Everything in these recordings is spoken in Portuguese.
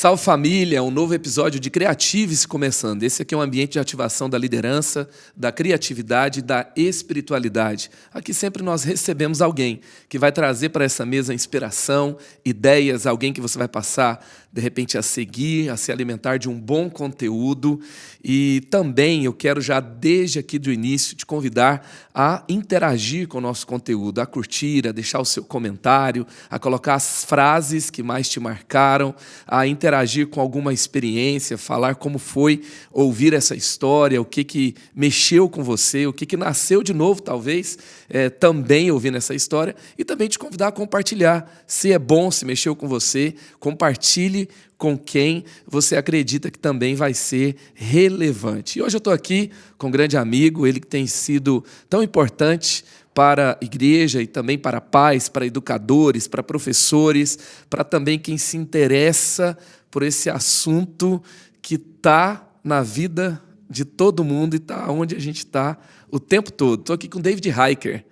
Salve família, um novo episódio de Creative-se começando. Esse aqui é um ambiente de ativação da liderança, da criatividade e da espiritualidade. Aqui sempre nós recebemos alguém que vai trazer para essa mesa inspiração, ideias, alguém que você vai passar, de repente, a seguir, a se alimentar de um bom conteúdo. E também eu quero já, desde aqui do início, te convidar a interagir com o nosso conteúdo, a curtir, a deixar o seu comentário, a colocar as frases que mais te marcaram, a interagir com alguma experiência, falar como foi ouvir essa história, o que mexeu com você, o que nasceu de novo, talvez, também ouvindo essa história, e também te convidar a compartilhar. Se é bom, se mexeu com você, compartilhe com quem você acredita que também vai ser relevante. E hoje eu estou aqui com um grande amigo, ele que tem sido tão importante para a igreja e também para pais, para educadores, para professores, para também quem se interessa por esse assunto que está na vida de todo mundo e está onde a gente está o tempo todo. Estou aqui com o David Hiker,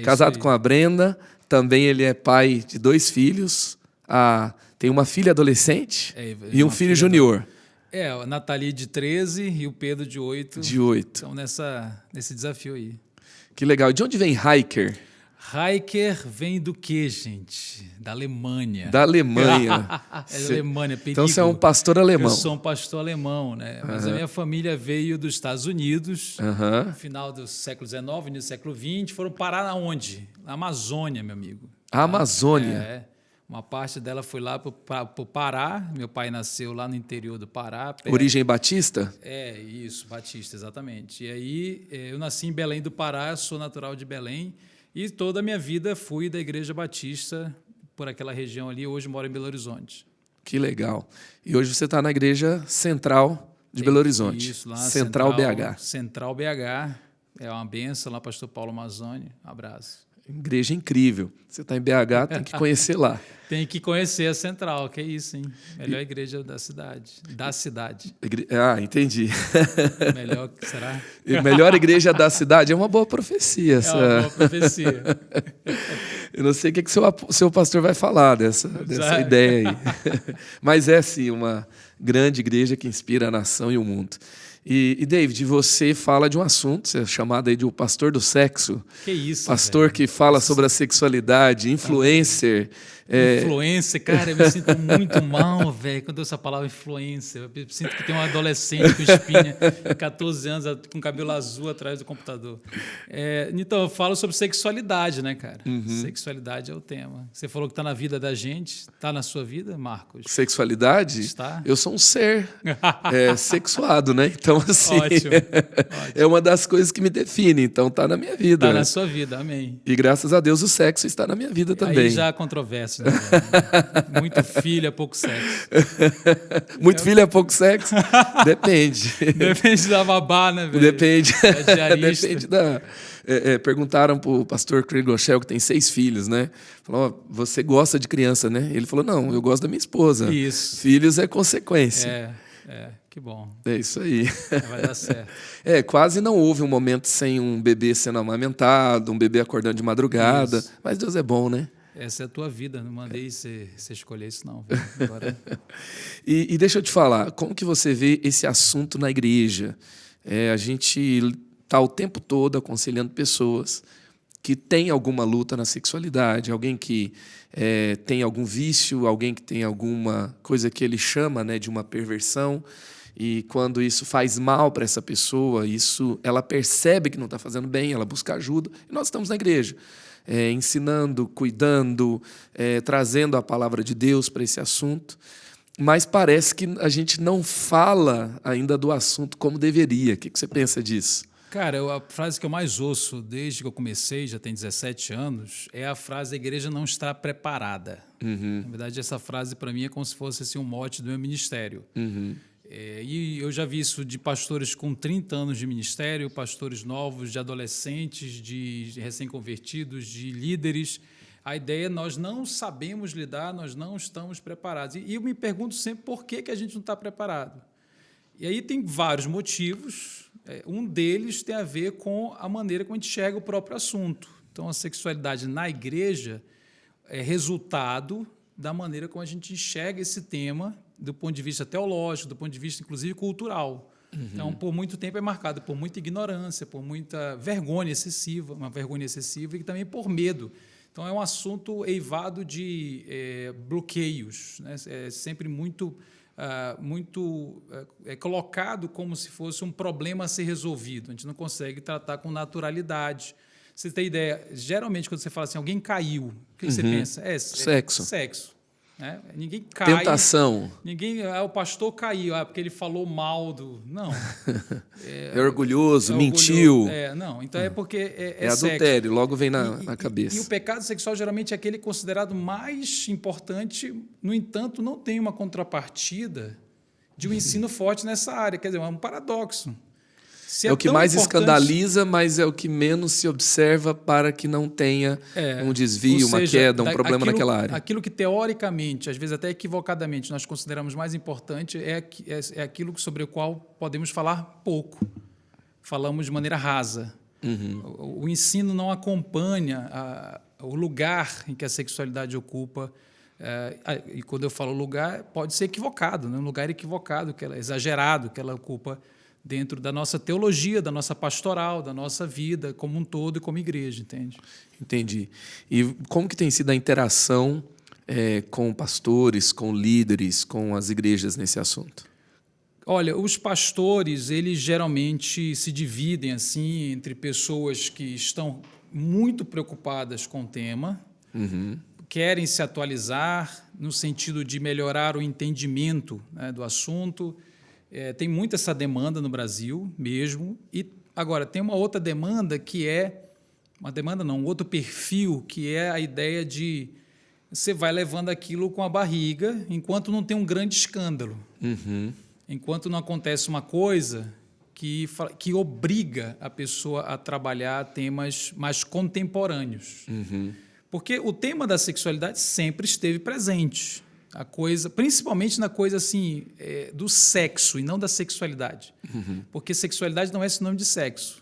casado com a Brenda, também ele é pai de 2 filhos, tem uma filha adolescente e um filho junior. A Nathalie de 13 e o Pedro de 8. De 8. Estão nesse desafio aí. Que legal. De onde vem Hiker? Hiker vem do quê, gente? Da Alemanha. Da Alemanha. Da Alemanha, perigo. Então você é um pastor alemão. Eu sou um pastor alemão, né? Mas a minha família veio dos Estados Unidos, no final do século XIX, início do século XX. Foram parar onde? Na Amazônia, meu amigo. A Amazônia? Uma parte dela foi lá para o Pará. Meu pai nasceu lá no interior do Pará. Origem batista? Isso, batista, exatamente. E aí eu nasci em Belém do Pará, sou natural de Belém. E toda a minha vida fui da Igreja Batista por aquela região ali. Hoje moro em Belo Horizonte. Que legal. E hoje você está na Igreja Central de Belo Horizonte. Isso, lá Central BH. Central BH. É uma benção lá, pastor Paulo Mazzoni. Abraço. Igreja incrível. Você está em BH, tem que conhecer lá. Tem que conhecer a Central, que é isso, hein? Melhor igreja da cidade. Da cidade. Entendi. Melhor, será? Melhor igreja da cidade é uma boa profecia. É uma boa profecia. Eu não sei o que seu pastor vai falar dessa ideia aí. Mas é, sim, uma grande igreja que inspira a nação e o mundo. E David, você fala de um assunto, você é chamado aí de o pastor do sexo. Que isso, pastor velho. Que fala sobre a sexualidade, influencer. Influencer, cara, eu me sinto muito mal, velho, quando eu uso essa palavra influencer. Eu sinto que tem um adolescente com espinha, 14 anos, com cabelo azul atrás do computador. Então, eu falo sobre sexualidade, né, cara? Sexualidade é o tema. Você falou que está na vida da gente, está na sua vida, Marcos? Sexualidade? Está. Eu sou um ser sexuado, né? Então, assim, ótimo. É uma das coisas que me define. Então, está na minha vida. Está na sua vida, amém. E graças a Deus o sexo está na minha vida também. Aí já há controvérsia. Né? Muito filho é pouco sexo. Muito filho é pouco sexo? Depende. Depende da babá, né, velho? Depende. Depende da... perguntaram para o pastor Craig Rochelle, que tem 6 filhos, né? Falou, você gosta de criança, né? Ele falou, não, eu gosto da minha esposa. Isso. Filhos é consequência. Que bom. É isso aí. Vai dar certo. Quase não houve um momento sem um bebê sendo amamentado, um bebê acordando de madrugada. Isso. Mas Deus é bom, né? Essa é a tua vida, não mandei você escolher isso, não. Agora... e deixa eu te falar, como que você vê esse assunto na igreja? A gente está o tempo todo aconselhando pessoas que têm alguma luta na sexualidade, alguém que tem algum vício, alguém que tem alguma coisa que ele chama, né, de uma perversão, e quando isso faz mal para essa pessoa, ela percebe que não está fazendo bem, ela busca ajuda, e nós estamos na igreja. Ensinando, cuidando, trazendo a palavra de Deus para esse assunto, mas parece que a gente não fala ainda do assunto como deveria. O que você pensa disso? Cara, a frase que eu mais ouço desde que eu comecei, já tem 17 anos, é a frase: a igreja não está preparada. Na verdade, essa frase para mim é como se fosse assim, um mote do meu ministério. E eu já vi isso de pastores com 30 anos de ministério, pastores novos, de adolescentes, de recém-convertidos, de líderes. A ideia é nós não sabemos lidar, nós não estamos preparados. E eu me pergunto sempre por que a gente não está preparado. E aí tem vários motivos. Um deles tem a ver com a maneira como a gente enxerga o próprio assunto. Então, a sexualidade na igreja é resultado da maneira como a gente enxerga esse tema do ponto de vista teológico, do ponto de vista, inclusive, cultural. Então, por muito tempo é marcado por muita ignorância, por muita vergonha excessiva, uma vergonha excessiva e também por medo. Então, é um assunto eivado de bloqueios, né? É sempre muito colocado como se fosse um problema a ser resolvido. A gente não consegue tratar com naturalidade. Você tem ideia, geralmente, quando você fala assim, alguém caiu, o que você pensa? Sexo. Sexo. Né? Ninguém cai. Tentação. Ninguém. O pastor caiu, porque ele falou mal do. Não. É orgulhoso, mentiu. Não. Então é porque é adultério, sexo. Logo vem na cabeça. E o pecado sexual geralmente é aquele considerado mais importante, no entanto, não tem uma contrapartida de um ensino forte nessa área. Quer dizer, é um paradoxo. É o que mais escandaliza, mas é o que menos se observa para que não tenha um desvio, uma queda, um problema naquela área. Aquilo que, teoricamente, às vezes até equivocadamente, nós consideramos mais importante é aquilo sobre o qual podemos falar pouco. Falamos de maneira rasa. O ensino não acompanha o lugar em que a sexualidade ocupa. E quando eu falo lugar, pode ser equivocado, né? Um lugar equivocado, exagerado, que ela ocupa dentro da nossa teologia, da nossa pastoral, da nossa vida como um todo e como igreja, entende? Entendi. E como que tem sido a interação com pastores, com líderes, com as igrejas nesse assunto? Olha, os pastores, eles geralmente se dividem assim entre pessoas que estão muito preocupadas com o tema, querem se atualizar no sentido de melhorar o entendimento, né, do assunto. Tem muito essa demanda no Brasil mesmo. E agora tem uma outra demanda que um outro perfil, que é a ideia de você vai levando aquilo com a barriga enquanto não tem um grande escândalo. Enquanto não acontece uma coisa que obriga a pessoa a trabalhar temas mais contemporâneos. Porque o tema da sexualidade sempre esteve presente. A coisa, principalmente na coisa assim, do sexo e não da sexualidade. Porque sexualidade não é sinônimo de sexo.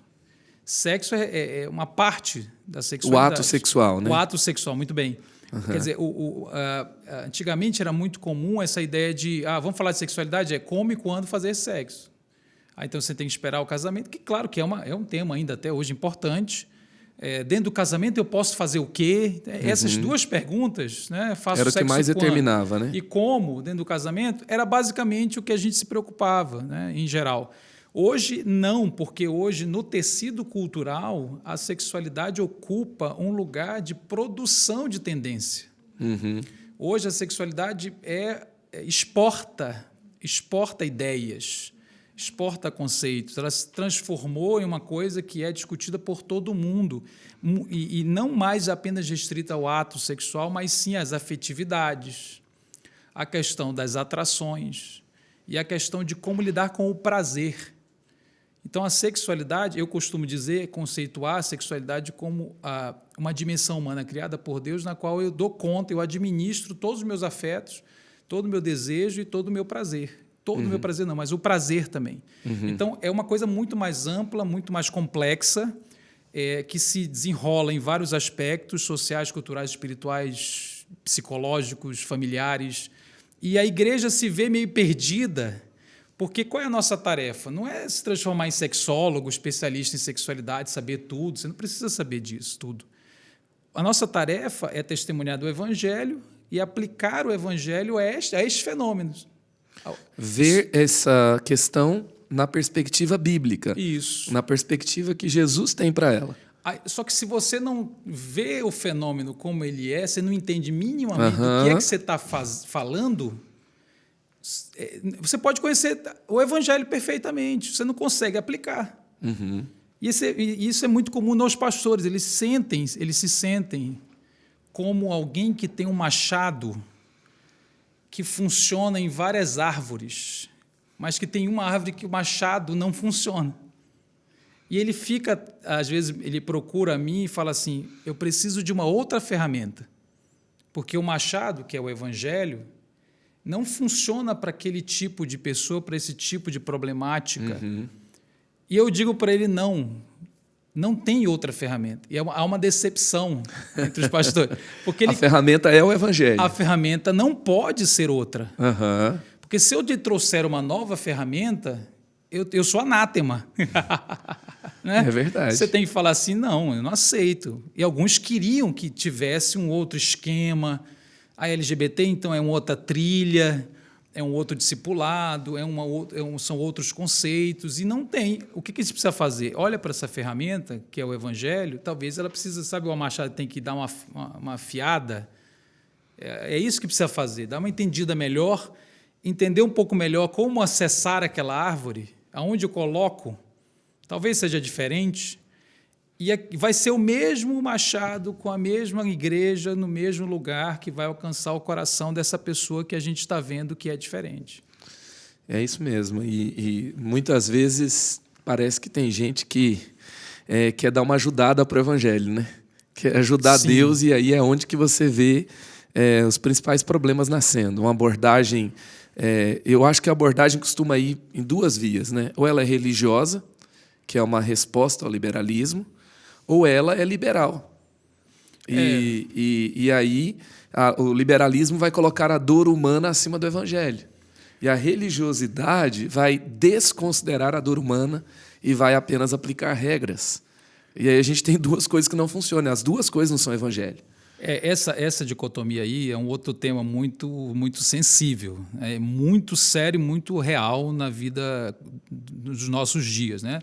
Sexo é uma parte da sexualidade. O ato sexual, né? O ato sexual, muito bem. Quer dizer, antigamente era muito comum essa ideia de vamos falar de sexualidade, como e quando fazer sexo. Então você tem que esperar o casamento, que claro que é um tema ainda até hoje importante. Dentro do casamento eu posso fazer o quê? Essas duas perguntas, né? Faço era o que mais determinava, né? E como, dentro do casamento, era basicamente o que a gente se preocupava, né? Em geral. Hoje, não, porque hoje, no tecido cultural, a sexualidade ocupa um lugar de produção de tendência. Hoje, a sexualidade exporta ideias, exporta conceitos, ela se transformou em uma coisa que é discutida por todo mundo, e não mais apenas restrita ao ato sexual, mas sim às afetividades, a questão das atrações e a questão de como lidar com o prazer. Então, a sexualidade, eu costumo conceituar a sexualidade como uma dimensão humana criada por Deus, na qual eu dou conta, eu administro todos os meus afetos, todo o meu desejo e todo o meu prazer. Todo o meu prazer não, mas o prazer também. Então, é uma coisa muito mais ampla, muito mais complexa, que se desenrola em vários aspectos sociais, culturais, espirituais, psicológicos, familiares. E a igreja se vê meio perdida, porque qual é a nossa tarefa? Não é se transformar em sexólogo, especialista em sexualidade, saber tudo. Você não precisa saber disso tudo. A nossa tarefa é testemunhar do Evangelho e aplicar o Evangelho a estes fenômenos. Ver essa questão na perspectiva bíblica. Isso. Na perspectiva que Jesus tem para ela. Só que se você não vê o fenômeno como ele é, você não entende minimamente do que é que você está falando, você pode conhecer o Evangelho perfeitamente, você não consegue aplicar. E isso é muito comum nos pastores. Eles se sentem como alguém que tem um machado que funciona em várias árvores, mas que tem uma árvore que o machado não funciona. E ele fica, às vezes, ele procura a mim e fala assim, eu preciso de uma outra ferramenta, porque o machado, que é o Evangelho, não funciona para aquele tipo de pessoa, para esse tipo de problemática. E eu digo para ele, não tem outra ferramenta. E há uma decepção entre os pastores. Porque a ferramenta é o Evangelho. A ferramenta não pode ser outra. Porque se eu te trouxer uma nova ferramenta, eu sou anátema. Né? É verdade. Você tem que falar assim, não, eu não aceito. E alguns queriam que tivesse um outro esquema. A LGBT, então, é uma outra trilha, é um outro discipulado, são outros conceitos, e não tem. O que você precisa fazer? Olha para essa ferramenta, que é o Evangelho, talvez ela precisa, sabe, o machado tem que dar uma afiada. É isso que precisa fazer, dar uma entendida melhor, entender um pouco melhor como acessar aquela árvore, aonde eu coloco, talvez seja diferente, e vai ser o mesmo machado com a mesma igreja no mesmo lugar que vai alcançar o coração dessa pessoa que a gente está vendo que é diferente. É isso mesmo. E muitas vezes parece que tem gente que quer dar uma ajudada para o Evangelho, né? Quer ajudar Sim. Deus, e aí é onde que você vê os principais problemas nascendo. Uma abordagem... eu acho que a abordagem costuma ir em duas vias, né? Ou ela é religiosa, que é uma resposta ao liberalismo, ou ela é liberal. E aí o liberalismo vai colocar a dor humana acima do Evangelho. E a religiosidade vai desconsiderar a dor humana e vai apenas aplicar regras. E aí a gente tem duas coisas que não funcionam. As duas coisas não são Evangelho. Essa dicotomia aí é um outro tema muito, muito sensível, é muito sério, muito real na vida dos nossos dias, né?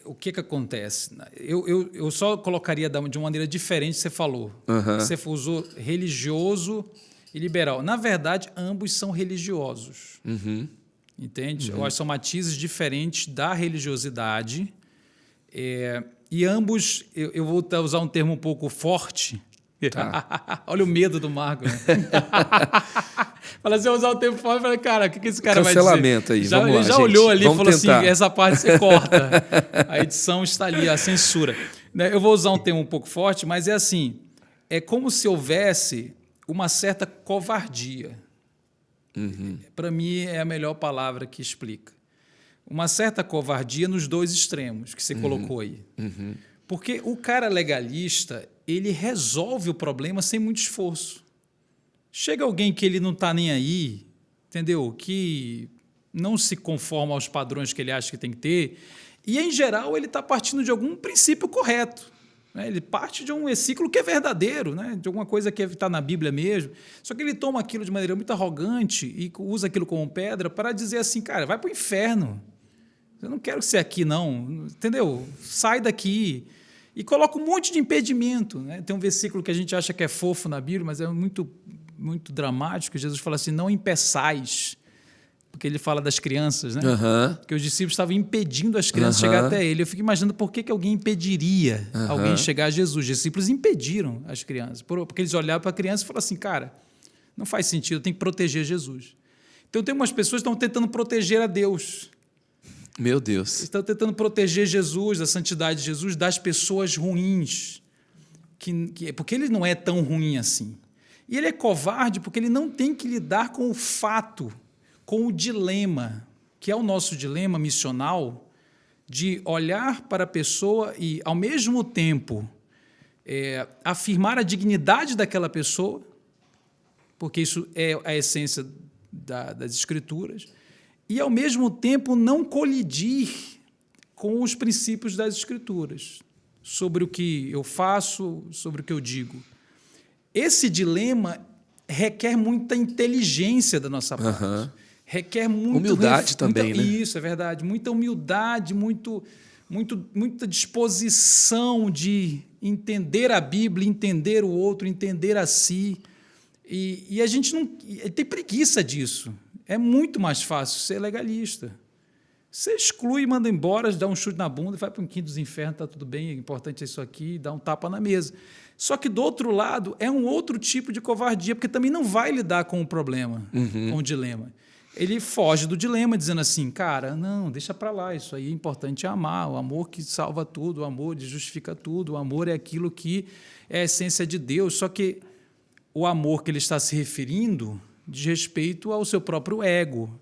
O que acontece? Eu só colocaria de uma maneira diferente, você falou. Uhum. Você usou religioso e liberal. Na verdade, ambos são religiosos. Uhum. Entende? Eu acho que são matizes diferentes da religiosidade. E ambos, eu vou usar um termo um pouco forte. Tá. Olha o medo do Marco. Né? Fala assim, eu usar o termo forte, eu falei, cara, o que esse cara vai dizer? Cancelamento aí, vamos lá, Ele já gente. olhou ali e falou tentar. assim, essa parte você corta. A edição está ali, a censura. Eu vou usar um termo um pouco forte, mas é assim, é como se houvesse uma certa covardia. Uhum. Para mim, é a melhor palavra que explica. Uma certa covardia nos dois extremos que você colocou aí. Uhum. Porque o cara legalista, ele resolve o problema sem muito esforço. Chega alguém que ele não está nem aí, entendeu? Que não se conforma aos padrões que ele acha que tem que ter, e, em geral, ele está partindo de algum princípio correto. Né? Ele parte de um versículo que é verdadeiro, né? De alguma coisa que está na Bíblia mesmo. Só que ele toma aquilo de maneira muito arrogante e usa aquilo como pedra para dizer assim, cara, vai para o inferno. Eu não quero ser aqui, não. Entendeu? Sai daqui. E coloca um monte de impedimento. Né? Tem um versículo que a gente acha que é fofo na Bíblia, mas é muito, muito dramático. Jesus fala assim, não impeçais. Porque ele fala das crianças, né? Uhum. Que os discípulos estavam impedindo as crianças de chegar até ele. Eu fico imaginando por que alguém impediria alguém chegar a Jesus. Os discípulos impediram as crianças. Porque eles olhavam para a criança e falavam assim, cara, não faz sentido, eu tenho que proteger Jesus. Então tem umas pessoas que estão tentando proteger a Deus. Meu Deus. Estão tentando proteger Jesus, a santidade de Jesus, das pessoas ruins. Porque ele não é tão ruim assim. E ele é covarde porque ele não tem que lidar com o fato, com o dilema, que é o nosso dilema missional, de olhar para a pessoa e, ao mesmo tempo, afirmar a dignidade daquela pessoa, porque isso é a essência das Escrituras, e, ao mesmo tempo, não colidir com os princípios das Escrituras, sobre o que eu faço, sobre o que eu digo. Esse dilema requer muita inteligência da nossa parte. Requer humildade também, né? Isso, é verdade. Muita humildade, muita disposição de entender a Bíblia, entender o outro, entender a si. E a gente não tem preguiça disso. É muito mais fácil ser legalista. Você exclui, manda embora, dá um chute na bunda, vai para um quinto dos infernos, está tudo bem, o importante é isso aqui, dá um tapa na mesa. Só que, do outro lado, é um outro tipo de covardia, porque também não vai lidar com o problema, com o dilema. Ele foge do dilema, dizendo assim, cara, não, deixa para lá, isso aí é importante amar, o amor que salva tudo, o amor que justifica tudo, o amor é aquilo que é a essência de Deus, só que o amor que ele está se referindo diz respeito ao seu próprio ego,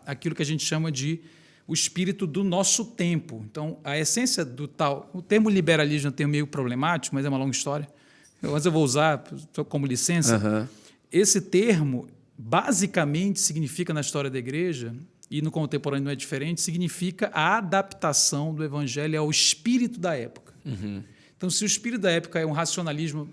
aquilo que a gente chama de o espírito do nosso tempo. Então, a essência do tal... O termo liberalismo é um termo meio problemático, mas é uma longa história. Mas eu vou usar como licença. Esse termo basicamente significa na história da igreja, e no contemporâneo não é diferente, significa a adaptação do evangelho ao espírito da época. Então, se o espírito da época é um racionalismo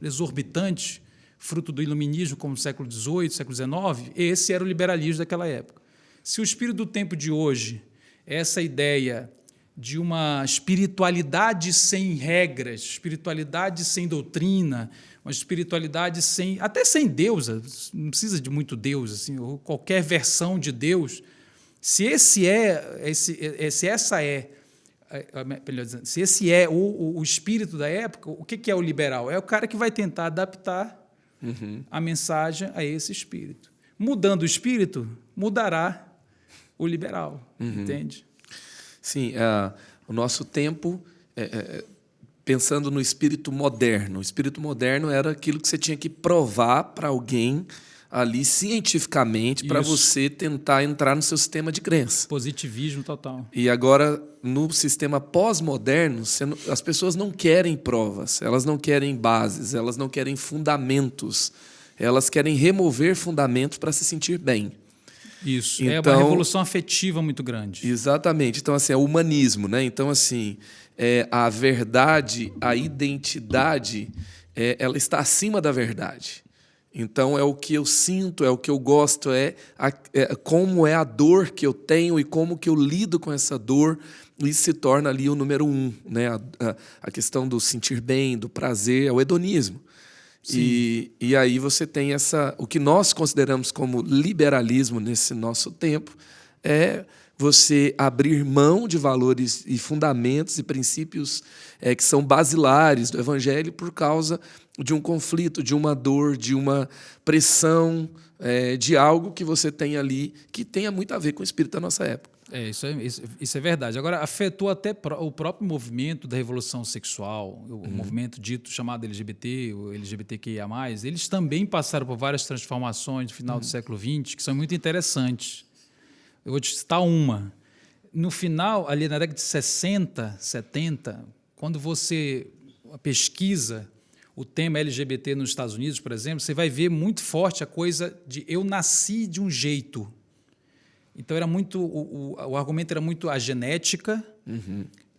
exorbitante, fruto do iluminismo, como no século XVIII, século XIX, esse era o liberalismo daquela época. Se o espírito do tempo de hoje é essa ideia de uma espiritualidade sem regras, espiritualidade sem doutrina, uma espiritualidade até sem Deus, não precisa de muito Deus, assim, ou qualquer versão de Deus. Se esse é o espírito da época, o que é o liberal? É o cara que vai tentar adaptar a mensagem a esse espírito. Mudando o espírito, mudará o liberal, entende? Sim, o nosso tempo, pensando no espírito moderno. O espírito moderno era aquilo que você tinha que provar para alguém ali cientificamente para você tentar entrar no seu sistema de crença. Positivismo total. E agora, no sistema pós-moderno, as pessoas não querem provas, elas não querem bases, elas não querem fundamentos, elas querem remover fundamentos para se sentir bem. Isso, então, é uma revolução afetiva muito grande. Exatamente. Então, assim, é o humanismo, né? Então, assim, a verdade, a identidade, ela está acima da verdade. Então, é o que eu sinto, é o que eu gosto, como é a dor que eu tenho e como que eu lido com essa dor. Isso se torna ali o número 1, né? A questão do sentir bem, do prazer, é o hedonismo. E aí você tem o que nós consideramos como liberalismo nesse nosso tempo, é você abrir mão de valores e fundamentos e princípios que são basilares do evangelho por causa de um conflito, de uma dor, de uma pressão, de algo que você tem ali que tenha muito a ver com o espírito da nossa época. Isso é verdade. Agora, afetou até o próprio movimento da revolução sexual, o movimento dito chamado LGBT, o LGBTQIA+, eles também passaram por várias transformações no final do século XX, que são muito interessantes. Eu vou te citar uma. No final, ali na década de 60, 70, quando você pesquisa o tema LGBT nos Estados Unidos, por exemplo, você vai ver muito forte a coisa de eu nasci de um jeito. Então, era muito, o argumento era muito a genética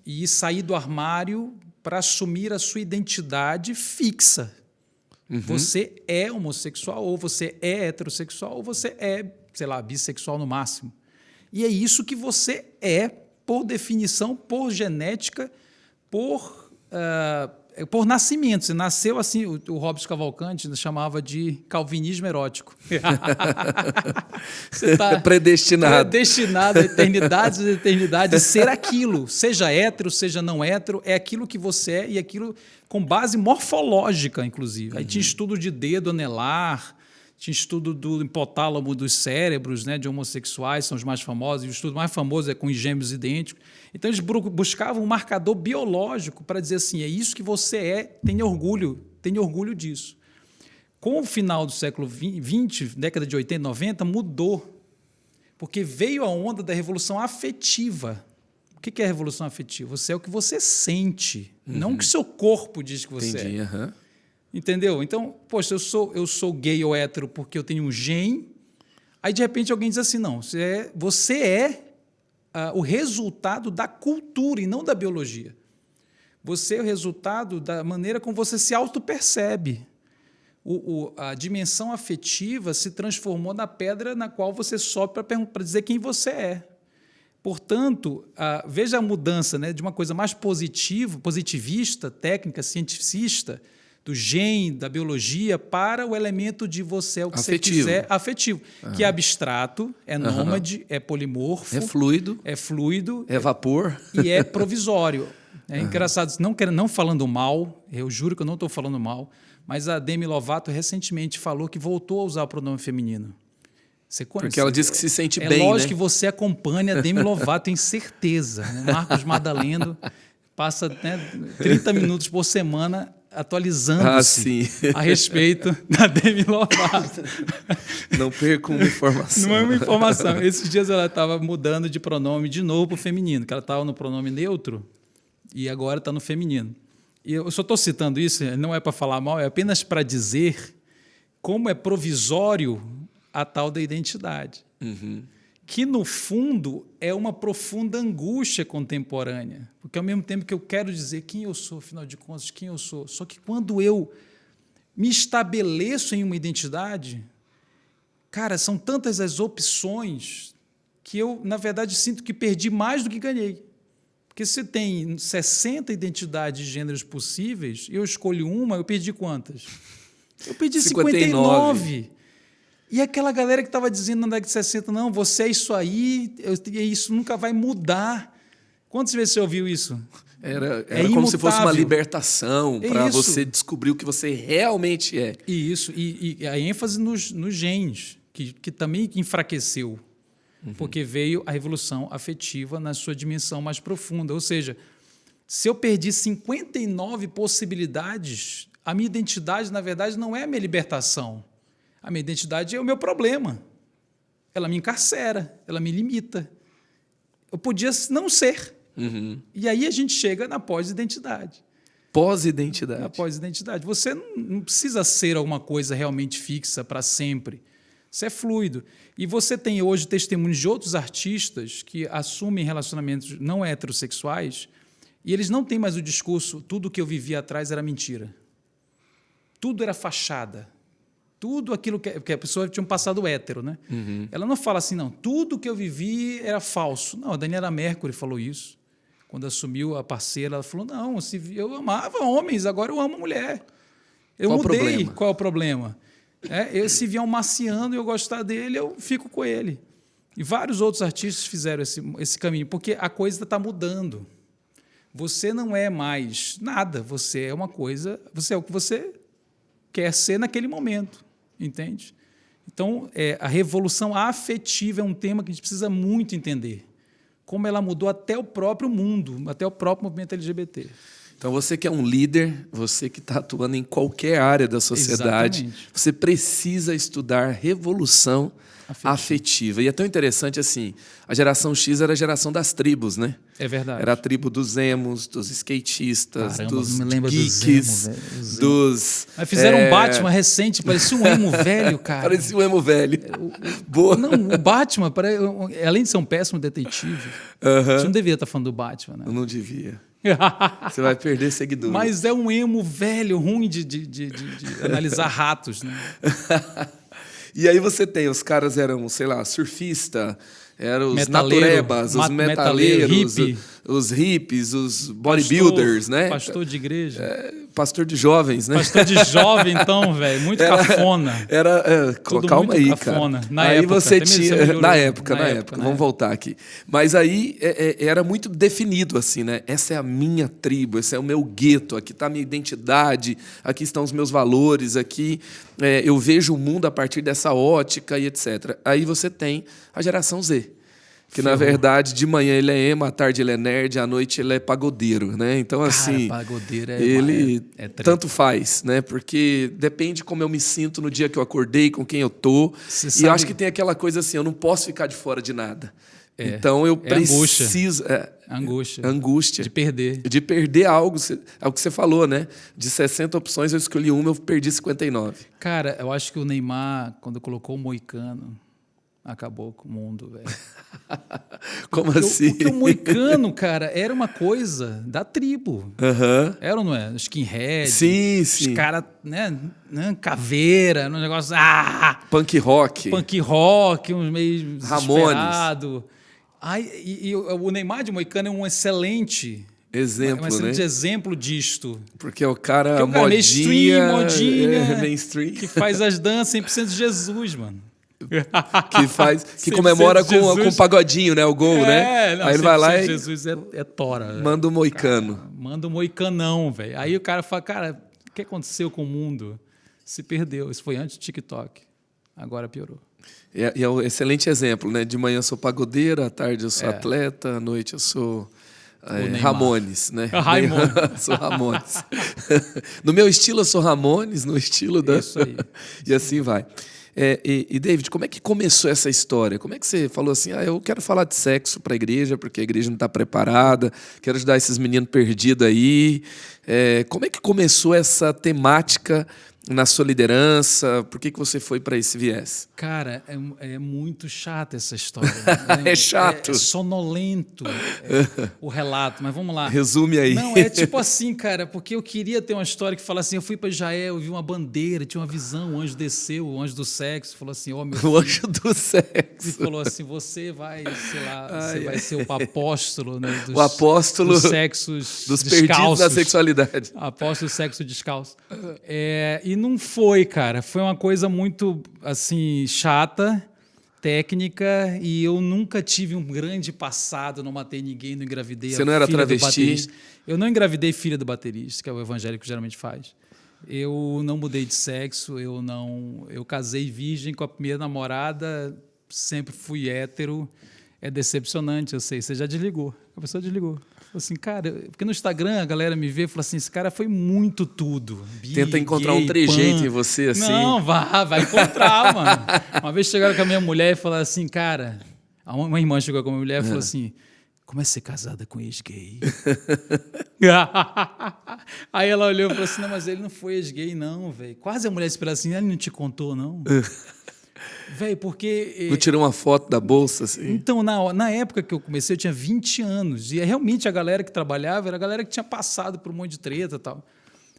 e sair do armário para assumir a sua identidade fixa. Você é homossexual, ou você é heterossexual, ou você é, sei lá, bissexual no máximo. E é isso que você é, por definição, por genética, por nascimento. Você nasceu assim, o Robson Cavalcante chamava de calvinismo erótico. Você está predestinado a eternidades e eternidades ser aquilo, seja hétero, seja não hétero, é aquilo que você é e aquilo com base morfológica, inclusive. Aí tinha estudo de dedo anelar, tinha estudo do hipotálamo dos cérebros, né, de homossexuais, são os mais famosos, e o estudo mais famoso é com os gêmeos idênticos. Então, eles buscavam um marcador biológico para dizer assim, é isso que você é, tenha orgulho disso. Com o final do século XX, década de 80, 90, mudou, porque veio a onda da revolução afetiva. O que é a revolução afetiva? Você é o que você sente, não o que seu corpo diz que você é. Entendeu? Então, poxa, eu sou gay ou hétero porque eu tenho um gene, aí de repente alguém diz assim, não, você é o resultado da cultura e não da biologia. Você é o resultado da maneira como você se auto-percebe. A dimensão afetiva se transformou na pedra na qual você sobe para dizer quem você é. Portanto, veja a mudança, né, de uma coisa mais positivista, técnica, cientificista, do gene, da biologia, para o elemento de você é o que afetivo. Você quiser, afetivo, que é abstrato, é nômade, é polimorfo, é fluido, é vapor e é provisório. É engraçado, não falando mal, eu juro que eu não estou falando mal, mas a Demi Lovato recentemente falou que voltou a usar o pronome feminino. Você conhece? Porque ela disse que se sente bem, né? É lógico que você acompanha a Demi Lovato, tenho certeza. Né? Marcos Madaleno passa 30 minutos por semana atualizando-se a respeito da Demi Lovato. Não perco uma informação. Não é uma informação. Esses dias ela estava mudando de pronome de novo para o feminino, que ela estava no pronome neutro e agora está no feminino. E eu só estou citando isso, não é para falar mal, é apenas para dizer como é provisório a tal da identidade. Que, no fundo, é uma profunda angústia contemporânea. Porque, ao mesmo tempo que eu quero dizer quem eu sou, afinal de contas, quem eu sou, só que quando eu me estabeleço em uma identidade, cara, são tantas as opções que eu, na verdade, sinto que perdi mais do que ganhei. Porque se tem 60 identidades de gêneros possíveis, eu escolho uma, eu perdi quantas? Eu perdi 59. E aquela galera que estava dizendo na década de 60, não, você é isso aí, isso nunca vai mudar. Quantas vezes você ouviu isso? Era como se fosse uma libertação para você descobrir o que você realmente é. Isso, e a ênfase nos genes, que também enfraqueceu, porque veio a revolução afetiva na sua dimensão mais profunda. Ou seja, se eu perdi 59 possibilidades, a minha identidade, na verdade, não é a minha libertação. A minha identidade é o meu problema. Ela me encarcera, ela me limita. Eu podia não ser. E aí a gente chega na pós-identidade. Pós-identidade. Na pós-identidade. Você não precisa ser alguma coisa realmente fixa para sempre. Isso é fluido. E você tem hoje testemunhos de outros artistas que assumem relacionamentos não heterossexuais e eles não têm mais o discurso tudo que eu vivi atrás era mentira. Tudo era fachada. Tudo aquilo que a pessoa tinha um passado hétero, né? Ela não fala assim, não, tudo que eu vivi era falso. Não, a Daniela Mercury falou isso. Quando assumiu a parceira, ela falou, não, eu amava homens, agora eu amo mulher. Eu mudei. Qual é o problema? Se vier um marciano e eu gostar dele, eu fico com ele. E vários outros artistas fizeram esse caminho, porque a coisa está mudando. Você não é mais nada, você é uma coisa, você é o que você quer ser naquele momento, entende? Então, a revolução afetiva é um tema que a gente precisa muito entender. Como ela mudou até o próprio mundo, até o próprio movimento LGBT. Então, você que é um líder, você que está atuando em qualquer área da sociedade, exatamente, você precisa estudar revolução afetiva. E é tão interessante assim, a geração X era a geração das tribos, né? É verdade. Era a tribo dos emos, dos skatistas, dos não me lembro geeks, dos... Mas fizeram um Batman recente, parecia um emo velho, cara. Parecia um emo velho. Boa. Não, o Batman, além de ser um péssimo detetive, você não devia estar falando do Batman, né? Eu não devia. Você vai perder seguidores. Mas é um emo velho, ruim de analisar ratos, né? E aí você tem, os caras eram, sei lá, surfista, eram os naturebas, os metaleiros, os hippies, os bodybuilders, né? Pastor de igreja. Pastor de jovens, né? Pastor de jovem, então, velho, muito cafona. Calma aí, cafona. Cara. Aí época, você tinha... Na época, vamos voltar aqui. Mas aí era muito definido, assim, né? Essa é a minha tribo, esse é o meu gueto, aqui está a minha identidade, aqui estão os meus valores, aqui eu vejo o mundo a partir dessa ótica e etc. Aí você tem a geração Z. Que, na verdade, de manhã ele é emo, à tarde ele é nerd, à noite ele é pagodeiro, né? Então, assim, pagodeiro ele tanto faz, né? Porque depende como eu me sinto no dia que eu acordei, com quem eu tô. Eu acho que tem aquela coisa assim, eu não posso ficar de fora de nada. Então, eu preciso... Angústia. De perder. De perder algo. É o que você falou, né? De 60 opções, eu escolhi uma, eu perdi 59. Cara, eu acho que o Neymar, quando colocou o moicano, acabou com o mundo, velho. Como assim? Porque o moicano, cara, era uma coisa da tribo. Era ou não é? Skinhead. Sim. Os caras, né? Caveira, um negócio... Punk rock, uns meio Ramones. E o Neymar de moicano é um excelente... exemplo, um excelente né? exemplo disto. Porque o cara modinha, mainstream, que faz as danças 100% de Jesus, mano. Que comemora com o pagodinho, né? O gol, né? Não, aí ele vai lá e... Jesus é tora. Manda um moicano. Cara, manda um moicanão, velho. Aí o cara fala, cara, o que aconteceu com o mundo? Se perdeu. Isso foi antes do TikTok. Agora piorou. E é um excelente exemplo, né? De manhã eu sou pagodeiro, à tarde eu sou atleta, à noite eu sou... Ramones, né? Sou Ramones. No meu estilo eu sou Ramones, no estilo da... Isso aí. E assim vai. E David, como é que começou essa história? Como é que você falou assim, eu quero falar de sexo para a igreja, porque a igreja não está preparada, quero ajudar esses meninos perdidos aí. Como é que começou essa temática na sua liderança? Por que você foi para esse viés? Cara, é muito chata essa história. É chato. É sonolento o relato, mas vamos lá. Resume aí. Não, é tipo assim, cara, porque eu queria ter uma história que fala assim, eu fui para Israel, eu vi uma bandeira, tinha uma visão, o anjo desceu, o anjo do sexo, falou assim, ó, meu filho, O anjo do e sexo. falou assim, você vai, sei lá, você vai ser o apóstolo, né, O apóstolo dos sexos dos perdidos descalços. da sexualidade. Apóstolo sexo descalço. E não foi, cara. Foi uma coisa muito, assim, chata, técnica, e eu nunca tive um grande passado, não matei ninguém, não engravidei Você não era filha do travesti? baterista. Eu não engravidei filha do baterista, que é o evangélico geralmente faz. Eu não mudei de sexo, eu casei virgem com a primeira namorada, sempre fui hétero. É decepcionante, eu sei. Você já desligou. A pessoa desligou. Falei assim, cara, porque no Instagram a galera me vê e fala assim, esse cara foi muito tudo. Tenta encontrar um trejeito em você, assim. Não, vai encontrar, mano. Uma vez chegaram com a minha mulher e falaram assim, cara, uma irmã chegou com a minha mulher e falou assim, como é ser casada com ex-gay? Aí ela olhou e falou assim, não, mas ele não foi ex-gay não, velho. Quase a mulher esperava assim, ele não te contou, não? Velho, porque... Não tirou uma foto da bolsa, assim? Então, na época que eu comecei, eu tinha 20 anos. E realmente a galera que trabalhava era a galera que tinha passado por um monte de treta e tal.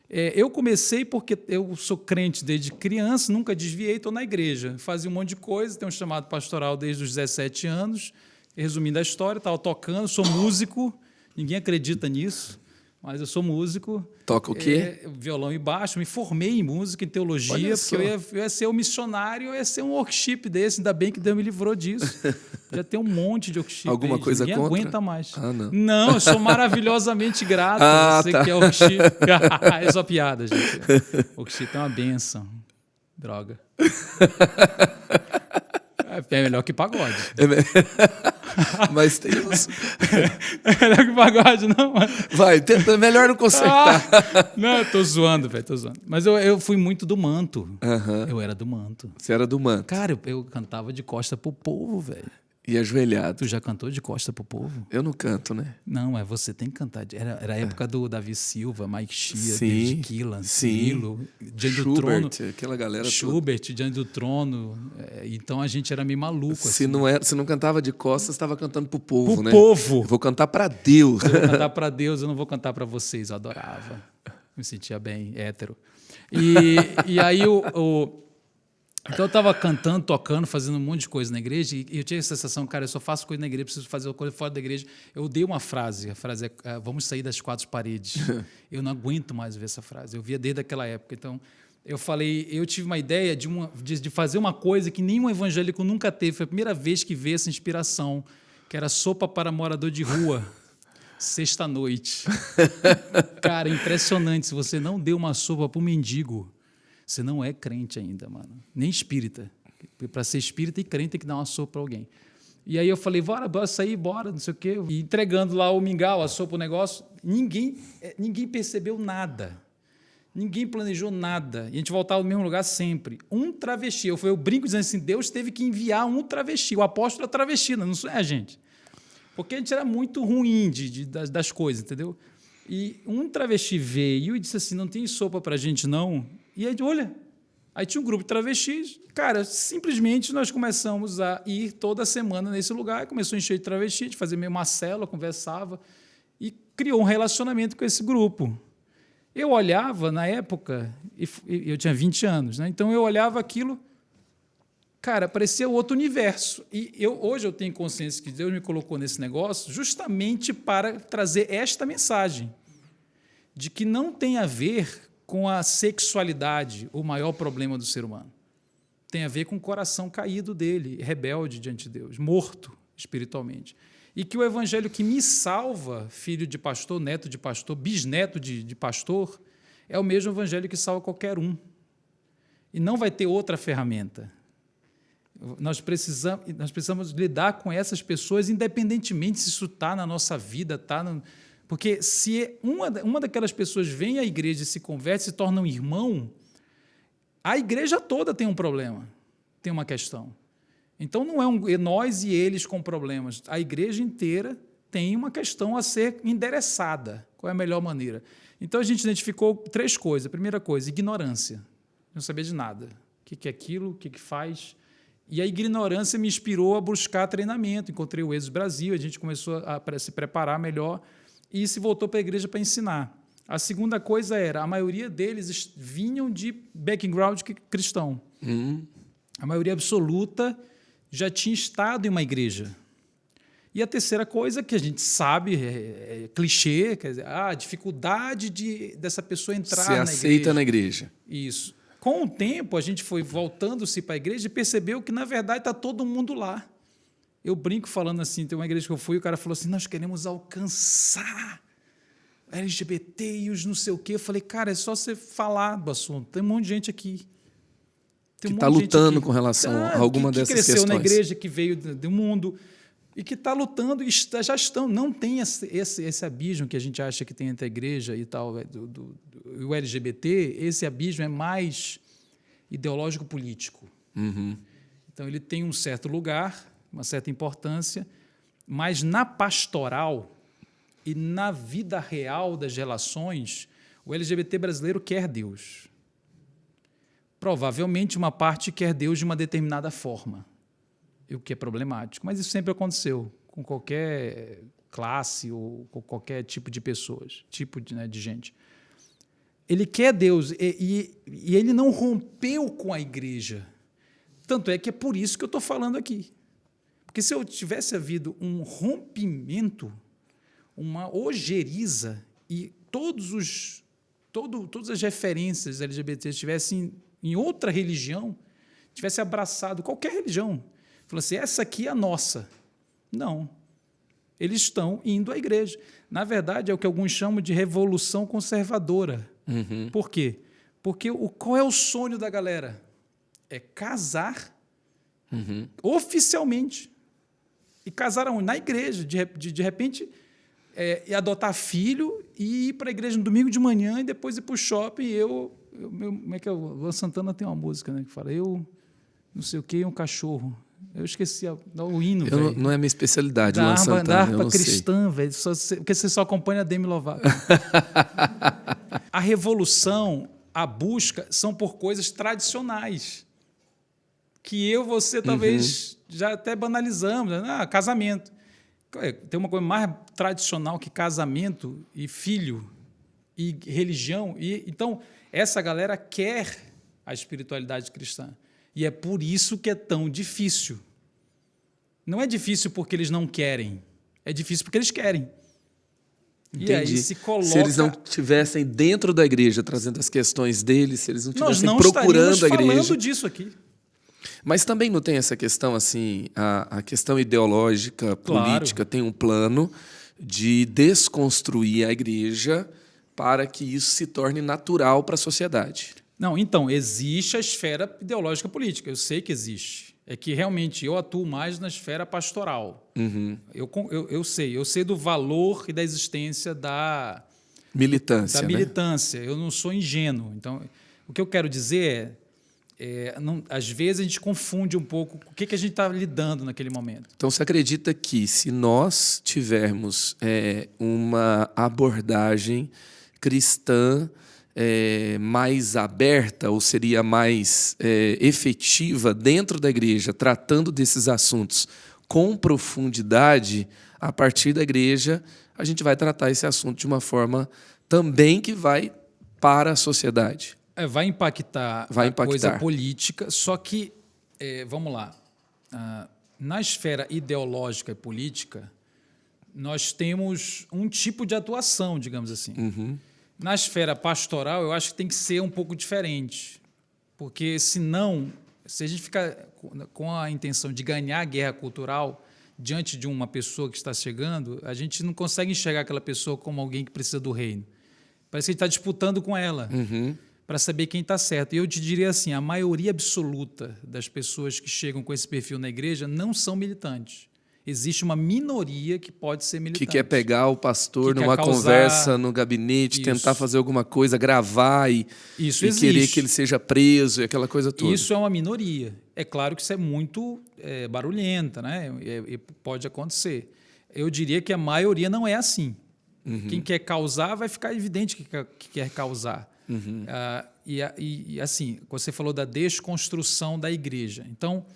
Eu comecei porque eu sou crente desde criança, nunca desviei, estou na igreja. Fazia um monte de coisa, tenho um chamado pastoral desde os 17 anos. Resumindo a história, estava tocando, sou músico, ninguém acredita nisso, mas eu sou músico. Toca o quê? Violão e baixo. Me formei em música, em teologia, porque eu ia ser um missionário, eu ia ser um workship desse. Ainda bem que Deus me livrou disso. Já tem um monte de workship. Alguma coisa ninguém contra? Aguenta mais. Ah, não. Não, eu sou maravilhosamente grato. Você tá. que é workship. É só piada, gente. Workship é uma benção. Droga. É melhor que pagode. Mas tem uns... É melhor que pagode, não, mano. Vai, tenta, melhor não consertar. Não, eu tô zoando, velho, tô zoando. Mas eu fui muito do manto. Uhum. Eu era do manto. Você era do manto. Cara, eu cantava de costa pro povo, velho. E ajoelhado. Tu já cantou de costa pro povo? Eu não canto, né? Não, mas você tem que cantar. Era a época do Davi Silva, Mike Shea, Sim, David Keelan, Cirilo, Diante do Schubert, Trono. aquela galera Schubert, Diante do Trono. Então a gente era meio maluco. Se assim. não cantava de costas, estava cantando pro povo, Pro né? povo. Eu vou cantar para Deus. Eu vou cantar para Deus, eu não vou cantar para vocês. Eu adorava. Me sentia bem, hétero. E aí então eu estava cantando, tocando, fazendo um monte de coisa na igreja e eu tinha a sensação, cara, eu só faço coisa na igreja, preciso fazer uma coisa fora da igreja. Eu dei uma frase, a frase é vamos sair das quatro paredes. Eu não aguento mais ver essa frase. Eu via desde aquela época. Então eu falei, eu tive uma ideia de fazer uma coisa que nenhum evangélico nunca teve. Foi a primeira vez que veio essa inspiração, que era sopa para morador de rua. Sexta-noite. Cara, impressionante. Se você não deu uma sopa para o mendigo, você não é crente ainda, mano. Nem espírita. Para ser espírita e crente tem que dar uma sopa para alguém. E aí eu falei, bora sair, bora, não sei o quê. E entregando lá o mingau, a sopa, o negócio, ninguém percebeu nada. Ninguém planejou nada. E a gente voltava no mesmo lugar sempre. Um travesti. Eu brinco dizendo assim, Deus teve que enviar um travesti. O apóstolo é travesti, não é a gente. Porque a gente era muito ruim das coisas, entendeu? E um travesti veio e disse assim, não tem sopa para a gente, não? E aí, olha, aí tinha um grupo de travestis. Cara, simplesmente nós começamos a ir toda semana nesse lugar. Começou a encher de travesti, de fazer meio uma célula, conversava. E criou um relacionamento com esse grupo. Eu olhava, na época, e eu tinha 20 anos, né? Então eu olhava aquilo, cara, parecia outro universo. E hoje eu tenho consciência que Deus me colocou nesse negócio justamente para trazer esta mensagem, de que não tem a ver com a sexualidade o maior problema do ser humano. Tem a ver com o coração caído dele, rebelde diante de Deus, morto espiritualmente. E que o evangelho que me salva, filho de pastor, neto de pastor, bisneto de pastor, é o mesmo evangelho que salva qualquer um. E não vai ter outra ferramenta. Nós precisamos lidar com essas pessoas, independentemente se isso está na nossa vida, porque se uma daquelas pessoas vem à igreja e se converte, se torna um irmão, a igreja toda tem um problema, tem uma questão. Então, não é nós e eles com problemas. A igreja inteira tem uma questão a ser endereçada. Qual é a melhor maneira? Então, a gente identificou 3 coisas. A primeira coisa, ignorância. Não sabia de nada. O que é aquilo? O que faz? E a ignorância me inspirou a buscar treinamento. Encontrei o Êxodo Brasil, a gente começou a se preparar melhor e se voltou para a igreja para ensinar. A segunda coisa era, a maioria deles vinham de background cristão. A maioria absoluta já tinha estado em uma igreja. E a terceira coisa que a gente sabe, é clichê, quer dizer, a dificuldade dessa pessoa entrar na igreja. Ser aceita na igreja. Isso. Com o tempo, a gente foi voltando-se para a igreja e percebeu que, na verdade, está todo mundo lá. Eu brinco falando assim, tem uma igreja que eu fui, o cara falou assim, nós queremos alcançar LGBT e os não sei o quê. Eu falei, cara, é só você falar do assunto. Tem um monte de gente aqui. Que está lutando com relação a alguma dessas questões. Que cresceu na igreja, que veio do mundo e que está lutando e já estão. Não tem esse abismo que a gente acha que tem entre a igreja e tal, o LGBT, esse abismo é mais ideológico-político. Então, ele tem um certo lugar, uma certa importância, mas na pastoral e na vida real das relações, o LGBT brasileiro quer Deus. Provavelmente uma parte quer Deus de uma determinada forma, o que é problemático. Mas isso sempre aconteceu com qualquer classe ou com qualquer tipo de pessoas, de gente. Ele quer Deus e ele não rompeu com a igreja. Tanto é que é por isso que eu estou falando aqui. Porque se eu tivesse havido um rompimento, uma ojeriza e todas as referências LGBT estivessem em outra religião, tivesse abraçado qualquer religião, falou assim, essa aqui é a nossa. Não. Eles estão indo à igreja. Na verdade, é o que alguns chamam de revolução conservadora. Por quê? Porque qual é o sonho da galera? É casar oficialmente. E casar aonde? Na igreja. De repente, e adotar filho e ir para a igreja no domingo de manhã e depois ir para o shopping. Como é que é? O Luan Santana tem uma música, né, que fala, eu não sei o que, um cachorro. Eu esqueci o hino, velho. Não é minha especialidade, Luan Santana. Da harpa cristã, velho, porque você só acompanha a Demi Lovato. A revolução, a busca, são por coisas tradicionais. Que você talvez já até banalizamos. Casamento. Tem uma coisa mais tradicional que casamento e filho e religião. Então, essa galera quer a espiritualidade cristã. E é por isso que é tão difícil. Não é difícil porque eles não querem. É difícil porque eles querem. Entendi. E aí se coloca... Se eles não estivessem dentro da igreja, trazendo as questões deles, se eles não estivessem procurando a igreja... Nós não falando disso aqui. Mas também não tem essa questão, assim, a questão ideológica, política, tem um plano de desconstruir a igreja para que isso se torne natural para a sociedade. Não, então, existe a esfera ideológica política, eu sei que existe. É que realmente eu atuo mais na esfera pastoral. Eu sei do valor e da existência da militância. Militância. Eu não sou ingênuo. Então, o que eu quero dizer às vezes a gente confunde um pouco o que a gente está lidando naquele momento. Então, você acredita que se nós tivermos uma abordagem cristã mais aberta, ou seria mais efetiva dentro da igreja, tratando desses assuntos com profundidade, a partir da igreja, a gente vai tratar esse assunto de uma forma também que vai para a sociedade. Vai impactar a coisa política, só que, vamos lá, na esfera ideológica e política, nós temos um tipo de atuação, digamos assim. Na esfera pastoral, eu acho que tem que ser um pouco diferente, porque senão, se a gente ficar com a intenção de ganhar a guerra cultural diante de uma pessoa que está chegando, a gente não consegue enxergar aquela pessoa como alguém que precisa do reino. Parece que a gente está disputando com ela para saber quem está certo. E eu te diria assim, a maioria absoluta das pessoas que chegam com esse perfil na igreja não são militantes. Existe uma minoria que pode ser militante. Que quer pegar o pastor numa conversa no gabinete, tentar fazer alguma coisa, gravar e querer que ele seja preso e aquela coisa toda. Isso é uma minoria. É claro que isso é muito barulhenta, né? E pode acontecer. Eu diria que a maioria não é assim. Quem quer causar vai ficar evidente que quer causar. E assim, você falou da desconstrução da igreja. Então,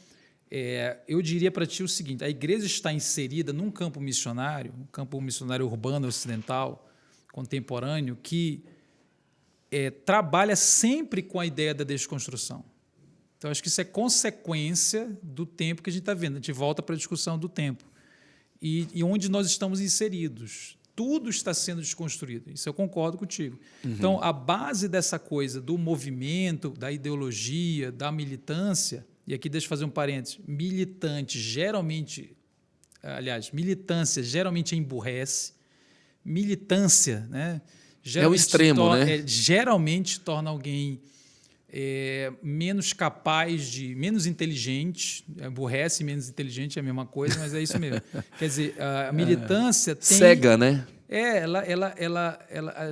eu diria para ti o seguinte: a igreja está inserida num campo missionário, um campo missionário urbano ocidental, contemporâneo, que trabalha sempre com a ideia da desconstrução. Então, acho que isso é consequência do tempo que a gente está vendo. A gente volta para a discussão do tempo. E onde nós estamos inseridos. Tudo está sendo desconstruído. Isso eu concordo contigo. Então, a base dessa coisa do movimento, da ideologia, da militância, e aqui deixa eu fazer um parênteses, militante geralmente, aliás, militância geralmente emburrece, militância, né, é o extremo, né? Geralmente torna alguém menos capaz menos inteligente, aborrece menos inteligente, é a mesma coisa, mas é isso mesmo. Quer dizer, a militância tem... Cega, né?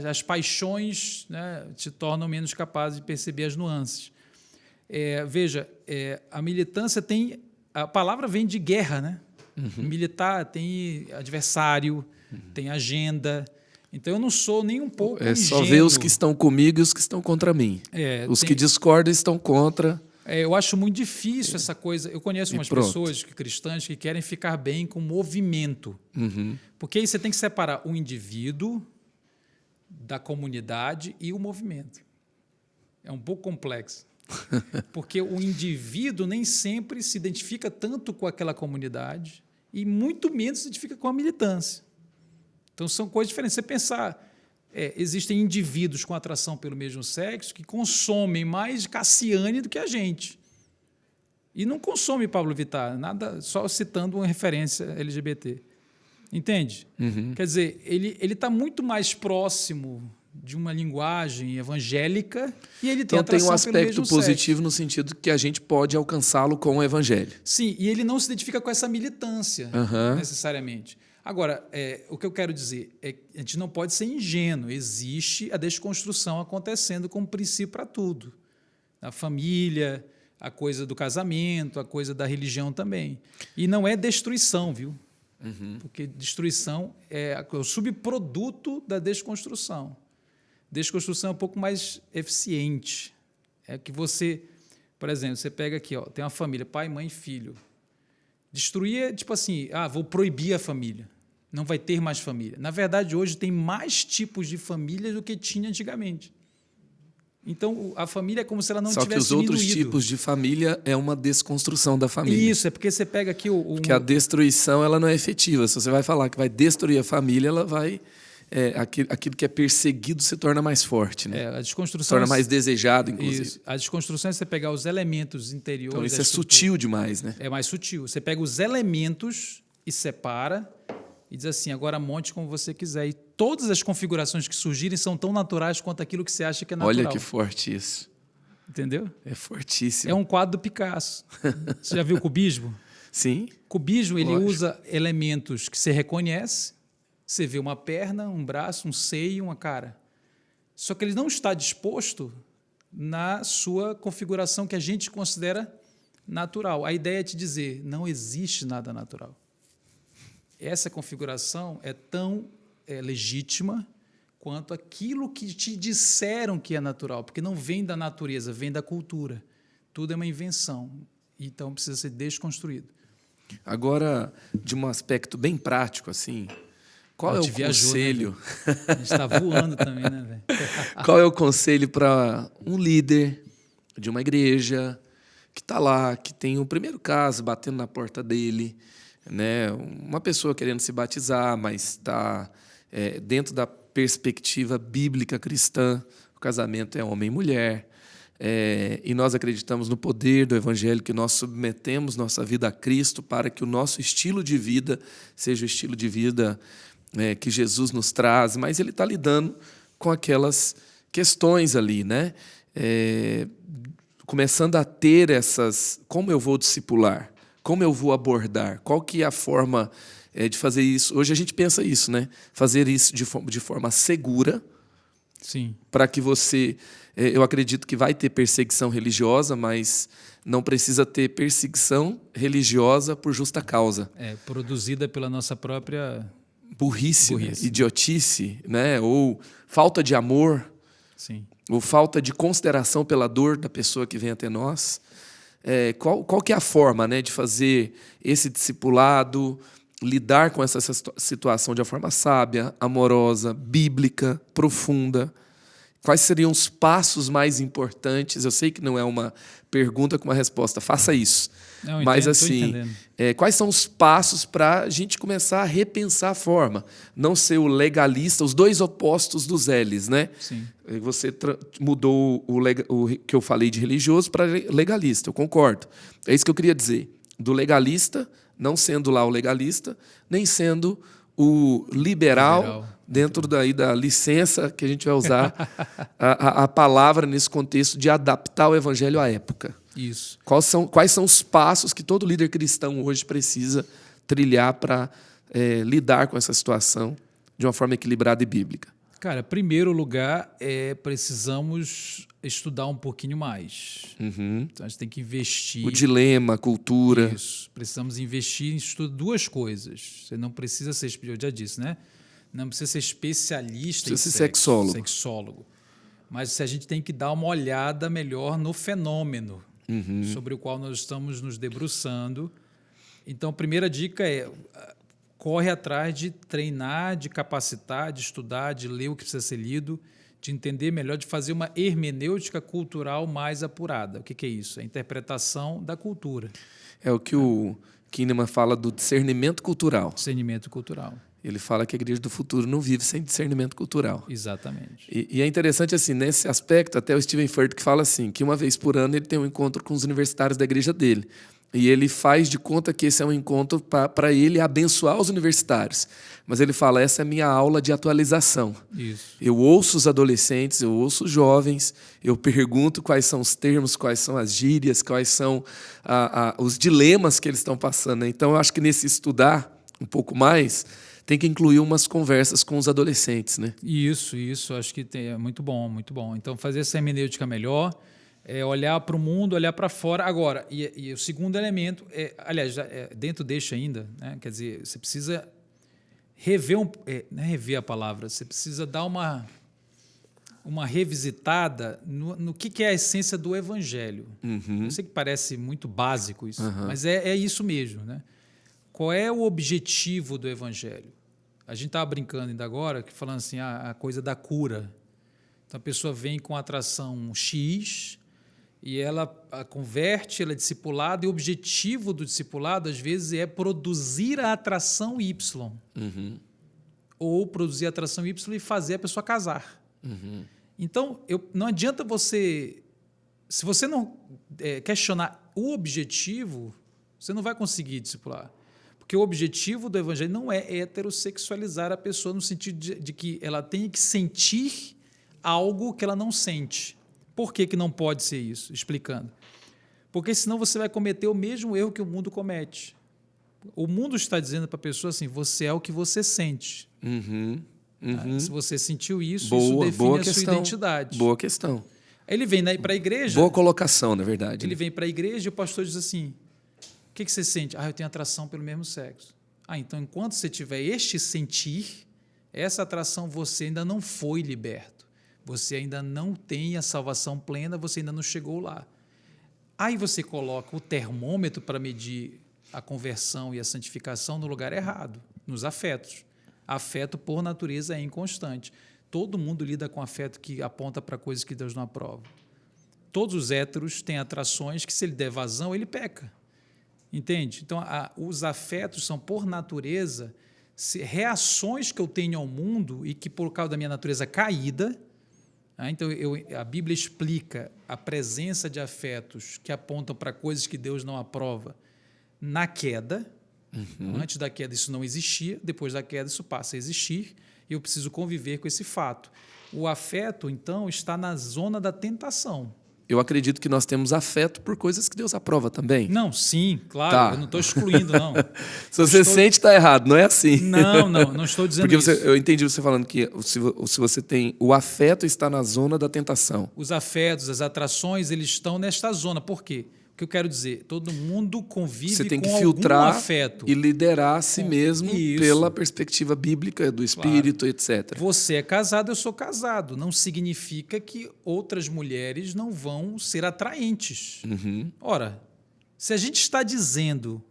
As paixões, né, te tornam menos capaz de perceber as nuances. Veja, a militância tem... A palavra vem de guerra, né? Militar tem adversário, tem agenda... Então, eu não sou nem um pouco ingênuo. Só ver os que estão comigo e os que estão contra mim. Que discordam estão contra. Eu acho muito difícil essa coisa. Eu conheço umas pessoas cristãs que querem ficar bem com o movimento. Porque aí você tem que separar o indivíduo da comunidade e o movimento. É um pouco complexo. Porque o indivíduo nem sempre se identifica tanto com aquela comunidade e muito menos se identifica com a militância. Então, são coisas diferentes. Você pensar, existem indivíduos com atração pelo mesmo sexo que consomem mais Cassiane do que a gente. E não consome Pablo Vittar, nada, só citando uma referência LGBT. Entende? Quer dizer, ele está muito mais próximo de uma linguagem evangélica e ele tem atração pelo mesmo sexo. Então, tem um aspecto positivo no sentido que a gente pode alcançá-lo com o evangelho. Sim, e ele não se identifica com essa militância, necessariamente. Agora, o que eu quero dizer é que a gente não pode ser ingênuo. Existe a desconstrução acontecendo como princípio para tudo. A família, a coisa do casamento, a coisa da religião também. E não é destruição, viu? Porque destruição é o subproduto da desconstrução. Desconstrução é um pouco mais eficiente. É que você, por exemplo, você pega aqui, tem uma família, pai, mãe e filho. Destruir é tipo assim, vou proibir a família, não vai ter mais família. Na verdade, hoje tem mais tipos de família do que tinha antigamente. Então, a família é como se ela não tivesse diminuído. Só que os outros tipos de família é uma desconstrução da família. Isso, é porque você pega aqui Porque a destruição ela não é efetiva. Se você vai falar que vai destruir a família, ela vai... aquilo que é perseguido se torna mais forte, né? A desconstrução se torna mais desejado, inclusive. Isso. A desconstrução é você pegar os elementos interiores. Então, isso é sutil demais, né? É mais sutil. Você pega os elementos e separa e diz assim, agora monte como você quiser. E todas as configurações que surgirem são tão naturais quanto aquilo que você acha que é natural. Olha que forte isso. Entendeu? É fortíssimo. É um quadro do Picasso. Você já viu o cubismo? Sim. Cubismo, ele usa elementos que você reconhece. Você vê uma perna, um braço, um seio, uma cara. Só que ele não está disposto na sua configuração que a gente considera natural. A ideia é te dizer, não existe nada natural. Essa configuração é tão legítima quanto aquilo que te disseram que é natural, porque não vem da natureza, vem da cultura. Tudo é uma invenção, então precisa ser desconstruído. Agora, de um aspecto bem prático, assim... Qual é o conselho? Né, a gente está voando também, né, velho? Qual é o conselho para um líder de uma igreja que está lá, que tem o primeiro caso batendo na porta dele, né? Uma pessoa querendo se batizar, mas está dentro da perspectiva bíblica cristã, o casamento é homem e mulher, e nós acreditamos no poder do evangelho, que nós submetemos nossa vida a Cristo para que o nosso estilo de vida seja o estilo de vida que Jesus nos traz, mas ele está lidando com aquelas questões ali, né? Começando a ter essas... Como eu vou discipular? Como eu vou abordar? Qual que é a forma de fazer isso? Hoje a gente pensa isso, né? Fazer isso de forma segura, sim, para que você... eu acredito que vai ter perseguição religiosa, mas não precisa ter perseguição religiosa por justa causa. Produzida pela nossa própria... Burrice. Né? Idiotice, né? Ou falta de amor. Sim. ou falta de consideração pela dor da pessoa que vem até nós. Qual que é a forma, né, de fazer esse discipulado, lidar com essa situação de uma forma sábia, amorosa, bíblica, profunda? Quais seriam os passos mais importantes? Eu sei que não é uma pergunta com uma resposta, faça isso. Não, mas, entendo, assim, quais são os passos para a gente começar a repensar a forma? Não ser o legalista, os dois opostos dos L's, né? Sim. Você mudou o que eu falei de religioso para legalista, eu concordo. É isso que eu queria dizer. Do legalista, não sendo lá o legalista, nem sendo o liberal dentro daí da licença que a gente vai usar a palavra nesse contexto de adaptar o evangelho à época. Isso. Quais são os passos que todo líder cristão hoje precisa trilhar para lidar com essa situação de uma forma equilibrada e bíblica? Cara, em primeiro lugar, precisamos estudar um pouquinho mais. Uhum. Então, a gente tem que investir. O dilema, a cultura. Isso. Precisamos investir em estudo duas coisas. Você não precisa ser, eu já disse, né? Não precisa ser especialista em sexólogo. Mas a gente tem que dar uma olhada melhor no fenômeno sobre o qual nós estamos nos debruçando. Então, a primeira dica é: corre atrás de treinar, de capacitar, de estudar, de ler o que precisa ser lido, de entender melhor, de fazer uma hermenêutica cultural mais apurada. O que é isso? É a interpretação da cultura. É o que o Kahneman fala do discernimento cultural. Discernimento cultural. Ele fala que a igreja do futuro não vive sem discernimento cultural. Exatamente. E é interessante, assim, nesse aspecto, até o Stephen Furtick fala assim, que uma vez por ano ele tem um encontro com os universitários da igreja dele. E ele faz de conta que esse é um encontro para ele abençoar os universitários. Mas ele fala, essa é a minha aula de atualização. Isso. Eu ouço os adolescentes, eu ouço os jovens, eu pergunto quais são os termos, quais são as gírias, quais são os dilemas que eles estão passando. Então, eu acho que nesse estudar um pouco mais, tem que incluir umas conversas com os adolescentes, né? Isso. Acho que é muito bom, muito bom. Então, fazer essa hermenêutica melhor, olhar para o mundo, olhar para fora. Agora, e o segundo elemento, aliás, dentro deste ainda, né? Quer dizer, você precisa rever, não é rever a palavra, você precisa dar uma revisitada no que é a essência do evangelho. Eu sei que parece muito básico isso, mas é isso mesmo, né? Qual é o objetivo do evangelho? A gente estava brincando ainda agora, falando assim, a coisa da cura. Então, a pessoa vem com atração X e ela a converte, ela é discipulada, e o objetivo do discipulado, às vezes, é produzir a atração Y. Ou produzir a atração Y e fazer a pessoa casar. Então, não adianta você... Se você não questionar o objetivo, você não vai conseguir discipular. Porque o objetivo do evangelho não é heterossexualizar a pessoa no sentido de que ela tenha que sentir algo que ela não sente. Por que não pode ser isso? Explicando. Porque senão você vai cometer o mesmo erro que o mundo comete. O mundo está dizendo para a pessoa assim, você é o que você sente. Se você sentiu isso, isso define a sua identidade. Boa questão. Ele vem para a igreja... Boa colocação, na verdade. Ele vem para a igreja e o pastor diz assim... O que você sente? Eu tenho atração pelo mesmo sexo. Então, enquanto você tiver este sentir, essa atração, você ainda não foi liberto. Você ainda não tem a salvação plena, você ainda não chegou lá. Aí você coloca o termômetro para medir a conversão e a santificação no lugar errado, nos afetos. Afeto, por natureza, é inconstante. Todo mundo lida com afeto que aponta para coisas que Deus não aprova. Todos os héteros têm atrações que, se ele der vazão, ele peca. Entende? Então, os afetos são, por natureza, reações que eu tenho ao mundo e que, por causa da minha natureza caída... Então, a Bíblia explica a presença de afetos que apontam para coisas que Deus não aprova na queda. Antes da queda isso não existia, depois da queda isso passa a existir e eu preciso conviver com esse fato. O afeto, então, está na zona da tentação. Eu acredito que nós temos afeto por coisas que Deus aprova também. Não, sim, claro, tá. Eu não estou excluindo, não. Se você sente, está errado, não é assim. Não estou dizendo porque isso. Eu entendi você falando que se você tem... O afeto está na zona da tentação. Os afetos, as atrações, eles estão nesta zona. Por quê? O que eu quero dizer, todo mundo convive Você tem que com filtrar algum afeto. e liderar a si mesmo Isso. pela perspectiva bíblica do espírito, etc. Você é casado, eu sou casado. Não significa que outras mulheres não vão ser atraentes. Ora, se a gente está dizendo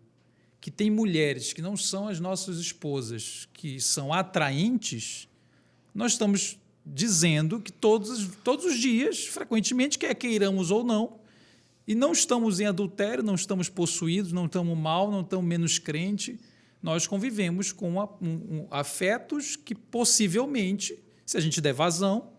que tem mulheres que não são as nossas esposas, que são atraentes, nós estamos dizendo que todos os dias, frequentemente, quer queiramos ou não, e não estamos em adultério, não estamos possuídos, não estamos mal, não estamos menos crente, nós convivemos com afetos que possivelmente, se a gente der vazão,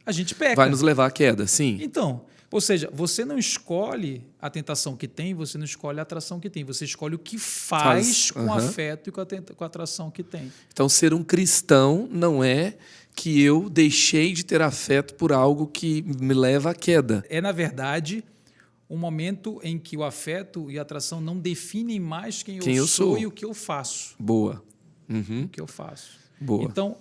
a gente peca. Vai nos levar à queda, sim. Então, ou seja, você não escolhe a tentação que tem, você não escolhe a atração que tem, você escolhe o que faz com o afeto e com a atração que tem. Então, ser um cristão não é que eu deixei de ter afeto por algo que me leva à queda. É, na verdade, um momento em que o afeto e a atração não definem mais quem eu sou e o que eu faço. Boa. O que eu faço. Boa. Então,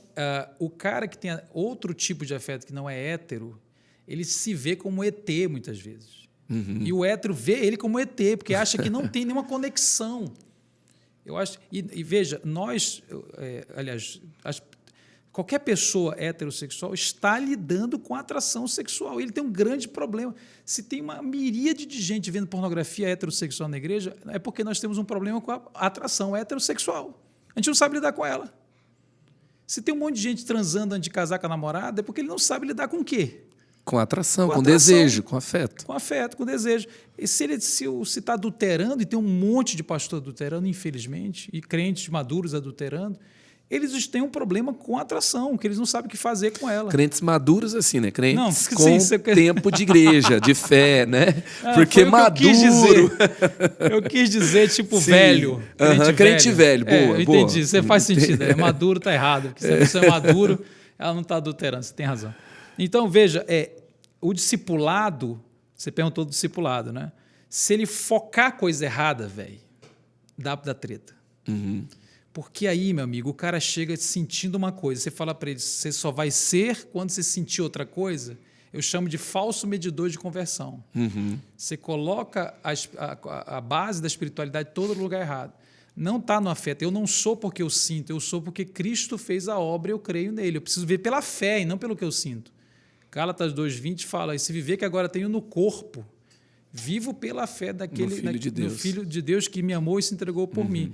o cara que tem outro tipo de afeto que não é hétero, ele se vê como ET muitas vezes. E o hétero vê ele como ET, porque acha que não tem nenhuma conexão. Eu acho, e veja, nós, aliás, qualquer pessoa heterossexual está lidando com atração sexual. Ele tem um grande problema. Se tem uma miríade de gente vendo pornografia heterossexual na igreja, é porque nós temos um problema com a atração heterossexual. A gente não sabe lidar com ela. Se tem um monte de gente transando antes de casar com a namorada, é porque ele não sabe lidar com o quê? Com atração, com desejo, com afeto. Com afeto, com desejo. E se está adulterando, e tem um monte de pastor adulterando, infelizmente, e crentes maduros adulterando, eles têm um problema com a atração, que eles não sabem o que fazer com ela. Crentes maduros, assim, né? Crentes não, com tempo de igreja, de fé, né? Porque maduro... Eu quis dizer tipo velho. Crente velho, boa. Eu entendi, você faz sentido. Maduro está errado, porque se a pessoa é maduro, ela não está adulterando, você tem razão. Então, veja, o discipulado, você perguntou do discipulado, né? Se ele focar coisa errada, velho, dá para dar treta. Porque aí, meu amigo, o cara chega sentindo uma coisa, você fala para ele, você só vai ser quando você sentir outra coisa, eu chamo de falso medidor de conversão. Você coloca a base da espiritualidade todo no lugar errado. Não está no afeto. Eu não sou porque eu sinto, eu sou porque Cristo fez a obra e eu creio nele. Eu preciso ver pela fé e não pelo que eu sinto. Gálatas 2:20 fala, e se viver que agora tenho no corpo, vivo pela fé no Filho de Deus que me amou e se entregou por mim.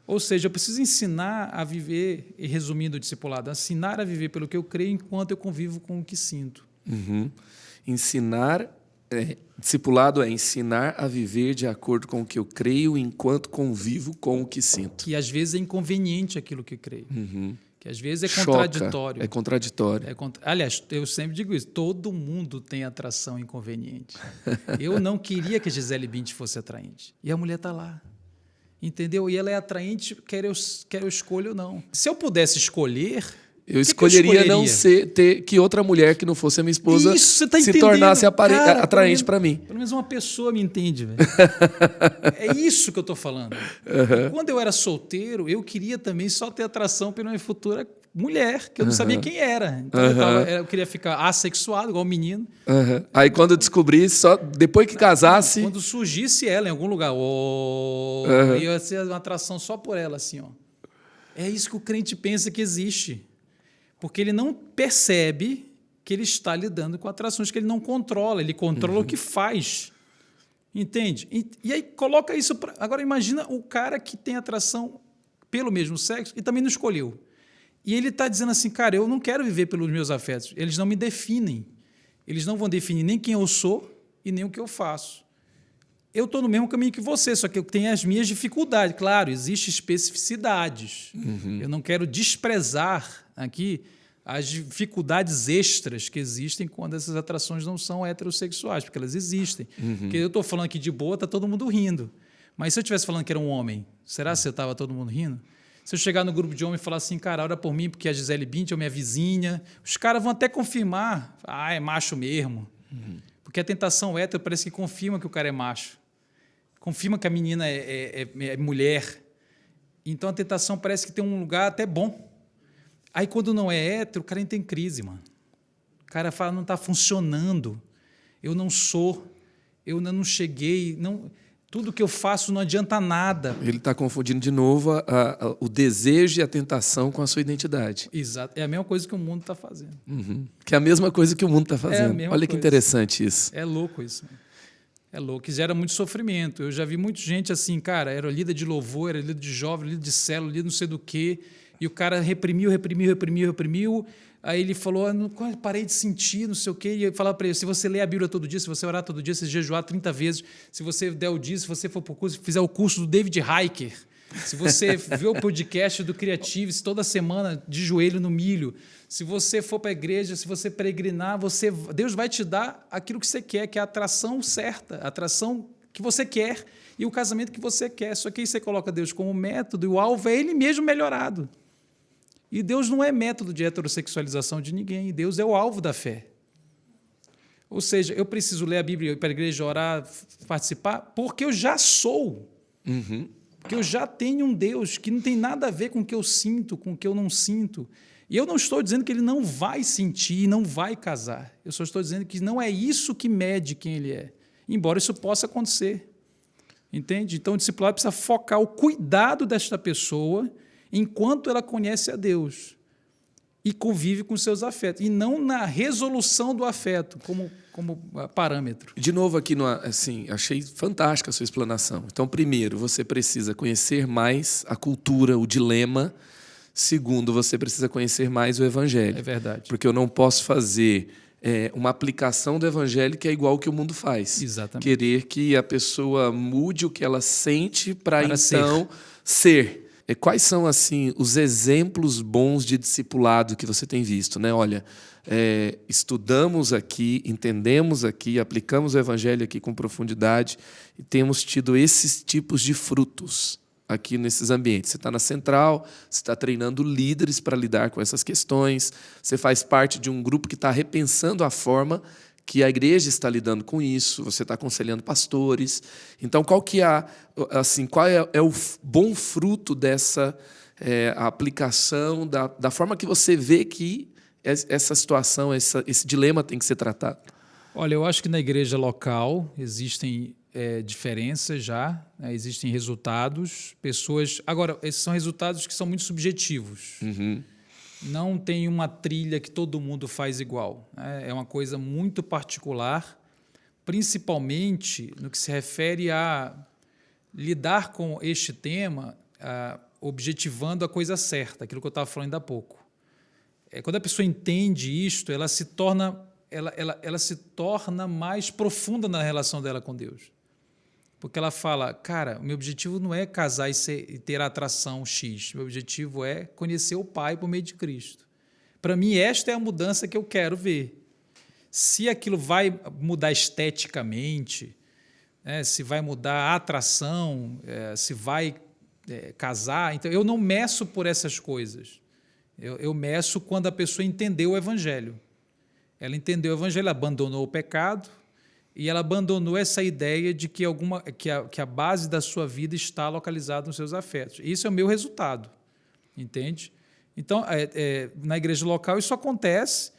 Ou seja, eu preciso ensinar a viver, e resumindo o discipulado, ensinar a viver pelo que eu creio enquanto eu convivo com o que sinto. Discipulado é ensinar a viver de acordo com o que eu creio enquanto convivo com o que sinto. Que às vezes é inconveniente aquilo que eu creio. Que às vezes é contraditório. É contraditório. Aliás, eu sempre digo isso, todo mundo tem atração inconveniente. Eu não queria que a Gisele Bündchen fosse atraente. E a mulher está lá. Entendeu? E ela é atraente, quer eu escolha ou não. Se eu pudesse escolher... Eu escolheria não ter que outra mulher que não fosse a minha esposa se tornasse atraente para mim. Pelo menos uma pessoa me entende, velho. É isso que eu estou falando. Quando eu era solteiro, eu queria também só ter atração pela minha futura mulher, que eu não sabia quem era. Então eu queria ficar assexuado, igual um menino. Aí quando eu descobri, só depois que casasse... Quando surgisse ela em algum lugar, ia ser uma atração só por ela, assim, ó. É isso que o crente pensa que existe. Porque ele não percebe que ele está lidando com atrações que ele não controla, ele controla o que faz. Entende? E aí coloca isso... Agora imagina o cara que tem atração pelo mesmo sexo e também não escolheu. E ele está dizendo assim, cara, eu não quero viver pelos meus afetos, eles não me definem. Eles não vão definir nem quem eu sou e nem o que eu faço. Eu estou no mesmo caminho que você, só que eu tenho as minhas dificuldades. Claro, existem especificidades. Eu não quero desprezar aqui as dificuldades extras que existem quando essas atrações não são heterossexuais, porque elas existem. Porque eu estou falando aqui de boa, está todo mundo rindo. Mas se eu estivesse falando que era um homem, será que estava todo mundo rindo? Se eu chegar no grupo de homens e falar assim, cara, ora por mim, porque a Gisele Bündchen é minha vizinha, os caras vão até confirmar, é macho mesmo. Porque a tentação hétero parece que confirma que o cara é macho. Confirma que a menina é mulher. Então, a tentação parece que tem um lugar até bom. Aí, quando não é hétero, o cara entra em crise, mano. O cara fala, não está funcionando. Eu não sou. eu ainda não cheguei, tudo que eu faço não adianta nada. Ele está confundindo de novo o desejo e a tentação com a sua identidade. Exato. É a mesma coisa que o mundo está fazendo. Que é a mesma coisa que o mundo está fazendo. Olha que coisa. interessante isso. É louco isso. É louco. Gera muito sofrimento. Eu já vi muita gente assim, cara, era líder de louvor, era líder de jovem, líder de célula, líder não sei do quê, e o cara reprimiu. Aí ele falou, parei de sentir, não sei o quê. E eu falava para ele, se você ler a Bíblia todo dia, se você orar todo dia, se jejuar 30 vezes, se você der o dia, se você for para o curso, fizer o curso do David Hiker, se você ver o podcast do Creatives toda semana de joelho no milho, se você for para a igreja, se você peregrinar, Deus vai te dar aquilo que você quer, que é a atração certa, a atração que você quer e o casamento que você quer. Só que aí você coloca Deus como método e o alvo é Ele mesmo melhorado. E Deus não é método de heterossexualização de ninguém. Deus é o alvo da fé. Ou seja, eu preciso ler a Bíblia, ir para a igreja, orar, participar, porque eu já sou. Porque eu já tenho um Deus que não tem nada a ver com o que eu sinto, com o que eu não sinto. E eu não estou dizendo que ele não vai sentir, não vai casar. Eu só estou dizendo que não é isso que mede quem ele é. Embora isso possa acontecer. Entende? Então, o discipulado precisa focar o cuidado desta pessoa enquanto ela conhece a Deus e convive com seus afetos, e não na resolução do afeto como parâmetro. De novo aqui, assim, achei fantástica a sua explanação. Então, primeiro, você precisa conhecer mais a cultura, o dilema. Segundo, você precisa conhecer mais o Evangelho. É verdade. Porque eu não posso fazer uma aplicação do Evangelho que é igual ao que o mundo faz. Exatamente. Querer que a pessoa mude o que ela sente para então ser. Quais são assim os exemplos bons de discipulado que você tem visto, né? Olha, estudamos aqui, entendemos aqui, aplicamos o Evangelho aqui com profundidade e temos tido esses tipos de frutos aqui nesses ambientes. Você está na central, você está treinando líderes para lidar com essas questões, você faz parte de um grupo que está repensando a forma que a igreja está lidando com isso, você está aconselhando pastores. Então, qual é o bom fruto dessa aplicação, da forma que você vê que essa situação, esse dilema tem que ser tratado? Olha, eu acho que na igreja local existem diferenças já, né? Existem resultados, pessoas... Agora, esses são resultados que são muito subjetivos. Não tem uma trilha que todo mundo faz igual. É uma coisa muito particular, principalmente no que se refere a lidar com este tema, objetivando a coisa certa, aquilo que eu estava falando há pouco. Quando a pessoa entende isto, ela se torna mais profunda na relação dela com Deus. Porque ela fala, cara, o meu objetivo não é casar e ter a atração X. Meu objetivo é conhecer o Pai por meio de Cristo. Para mim, esta é a mudança que eu quero ver. Se aquilo vai mudar esteticamente, se vai mudar a atração, se vai casar, então eu não meço por essas coisas. Eu meço quando a pessoa entendeu o Evangelho. Ela entendeu o Evangelho, abandonou o pecado, e ela abandonou essa ideia de que a base da sua vida está localizada nos seus afetos. Isso é o meu resultado, entende? Então, na igreja local isso acontece.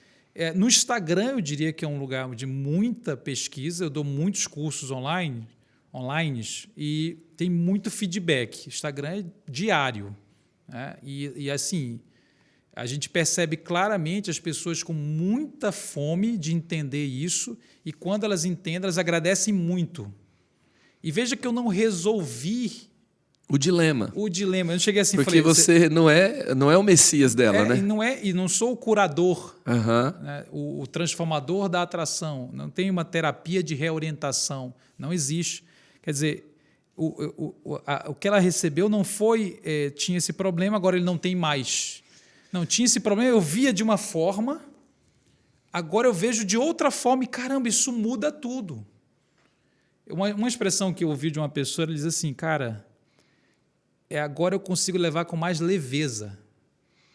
No Instagram, eu diria que é um lugar de muita pesquisa. Eu dou muitos cursos online e tem muito feedback. Instagram é diário, né? E assim... A gente percebe claramente as pessoas com muita fome de entender isso e, quando elas entendem, elas agradecem muito. E veja que eu não resolvi o dilema. Eu não cheguei assim... Porque você não é o Messias dela, né? E não sou o curador, né? o transformador da atração. Não tem uma terapia de reorientação. Não existe. Quer dizer, o que ela recebeu não foi... tinha esse problema, agora ele não tem mais. Não, tinha esse problema, eu via de uma forma, agora eu vejo de outra forma e, caramba, isso muda tudo. Uma expressão que eu ouvi de uma pessoa, ela diz assim, cara, agora eu consigo levar com mais leveza.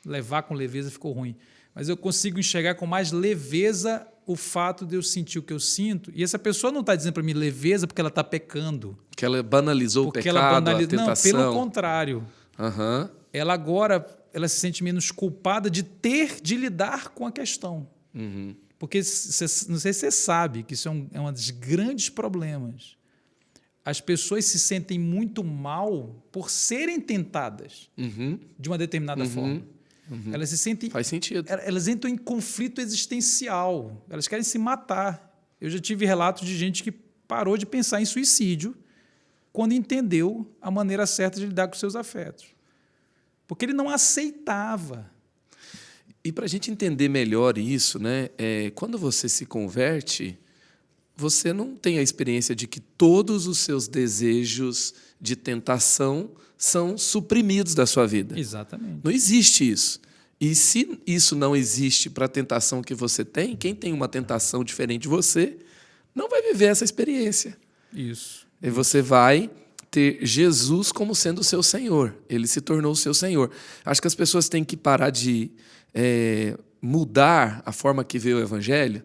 Levar com leveza ficou ruim. Mas eu consigo enxergar com mais leveza o fato de eu sentir o que eu sinto. E essa pessoa não está dizendo para mim leveza porque ela está pecando. Que ela banalizou o pecado, a tentação. Não, pelo contrário. Ela agora... ela se sente menos culpada de lidar com a questão. Porque não sei se você sabe que isso é um dos grandes problemas. As pessoas se sentem muito mal por serem tentadas de uma determinada forma. Elas se sentem... Faz sentido. Elas entram em conflito existencial. Elas querem se matar. Eu já tive relatos de gente que parou de pensar em suicídio quando entendeu a maneira certa de lidar com seus afetos. Porque ele não aceitava. E para a gente entender melhor isso, né, quando você se converte, você não tem a experiência de que todos os seus desejos de tentação são suprimidos da sua vida. Exatamente. Não existe isso. E se isso não existe para a tentação que você tem, quem tem uma tentação diferente de você não vai viver essa experiência. Isso. E você vai ter Jesus como sendo o seu Senhor. Ele se tornou o seu Senhor. Acho que as pessoas têm que parar de mudar a forma que vê o Evangelho,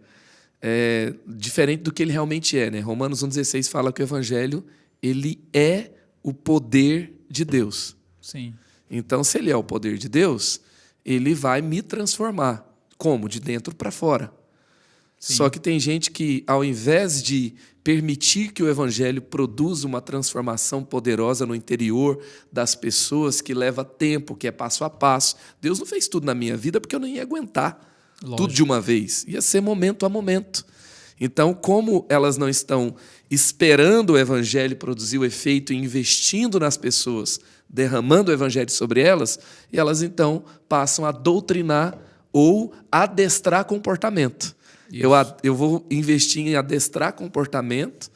diferente do que ele realmente é. Né? Romanos 1,16 fala que o Evangelho ele é o poder de Deus. Sim. Então, se ele é o poder de Deus, ele vai me transformar. Como? De dentro para fora. Sim. Só que tem gente que, ao invés de permitir que o Evangelho produza uma transformação poderosa no interior das pessoas, que leva tempo, que é passo a passo. Deus não fez tudo na minha vida porque eu não ia aguentar tudo de uma vez. Ia ser momento a momento. Então, como elas não estão esperando o Evangelho produzir o efeito e investindo nas pessoas, derramando o Evangelho sobre elas, e elas, então, passam a doutrinar ou adestrar comportamento. Eu vou investir em adestrar comportamento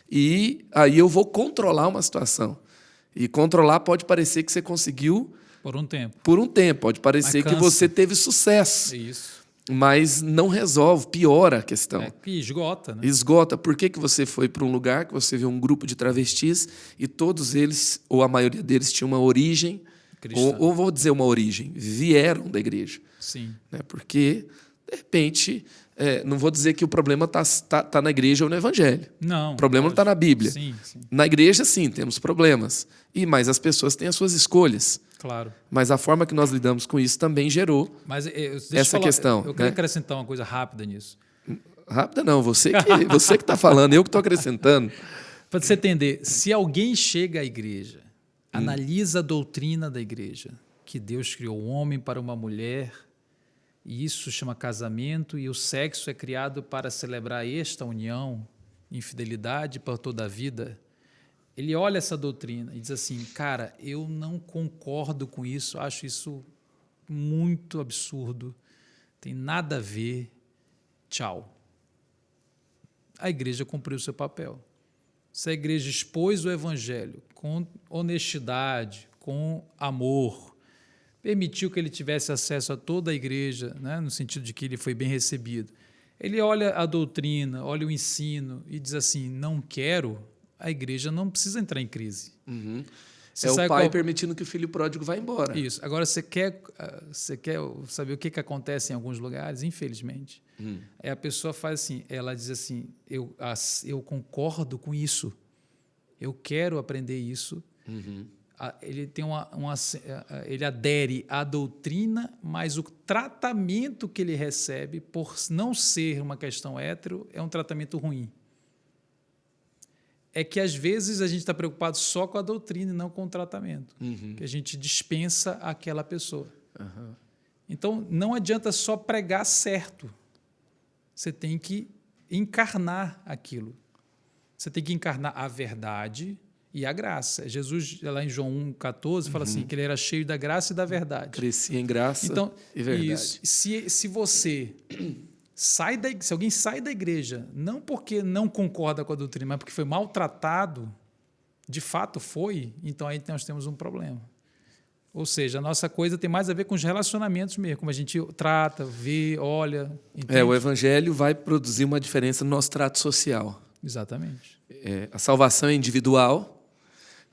e aí eu vou controlar uma situação. E controlar pode parecer que você conseguiu... Por um tempo. Por um tempo. Pode parecer que você teve sucesso. Isso. Mas não resolve, piora a questão. Que esgota, né? Esgota. Por que você foi para um lugar que você viu um grupo de travestis e todos eles, ou a maioria deles, tinha uma origem, ou vou dizer uma origem, vieram da igreja. Sim. Né? Porque, de repente, não vou dizer que o problema está na igreja ou no Evangelho. Não. O problema não está na Bíblia. Sim, sim. Na igreja, sim, temos problemas. Mas as pessoas têm as suas escolhas. Claro. Mas a forma que nós lidamos com isso também gerou essa questão. Eu queria acrescentar uma coisa rápida nisso. Rápida não, você que está falando, eu que estou acrescentando. Para você entender, se alguém chega à igreja, analisa a doutrina da igreja, que Deus criou o homem para uma mulher, e isso chama casamento, e o sexo é criado para celebrar esta união, infidelidade para toda a vida. Ele olha essa doutrina e diz assim, cara, eu não concordo com isso, acho isso muito absurdo, tem nada a ver, tchau. A igreja cumpriu o seu papel. Se a igreja expôs o evangelho com honestidade, com amor, permitiu que ele tivesse acesso a toda a igreja, né, no sentido de que ele foi bem recebido, ele olha a doutrina, olha o ensino e diz assim, não quero, a igreja não precisa entrar em crise. Uhum. É o pai permitindo que o filho pródigo vá embora. Isso. Agora, você quer saber o que acontece em alguns lugares? Infelizmente. Aí a pessoa faz assim, ela diz assim, eu concordo com isso, eu quero aprender isso. Ele tem ele adere à doutrina, mas o tratamento que ele recebe, por não ser uma questão hétero, é um tratamento ruim. É que, às vezes, a gente está preocupado só com a doutrina e não com o tratamento. Que a gente dispensa aquela pessoa. Então, não adianta só pregar certo. Você tem que encarnar aquilo. Você tem que encarnar a verdade e a graça. Jesus, lá em João 1,14, fala assim, que ele era cheio da graça e da verdade. Crescia em graça e verdade. Isso, se você... se alguém sai da igreja, não porque não concorda com a doutrina, mas porque foi maltratado, de fato foi, então aí nós temos um problema. Ou seja, a nossa coisa tem mais a ver com os relacionamentos mesmo, como a gente trata, vê, olha. Entende? O evangelho vai produzir uma diferença no nosso trato social. Exatamente. A salvação é individual,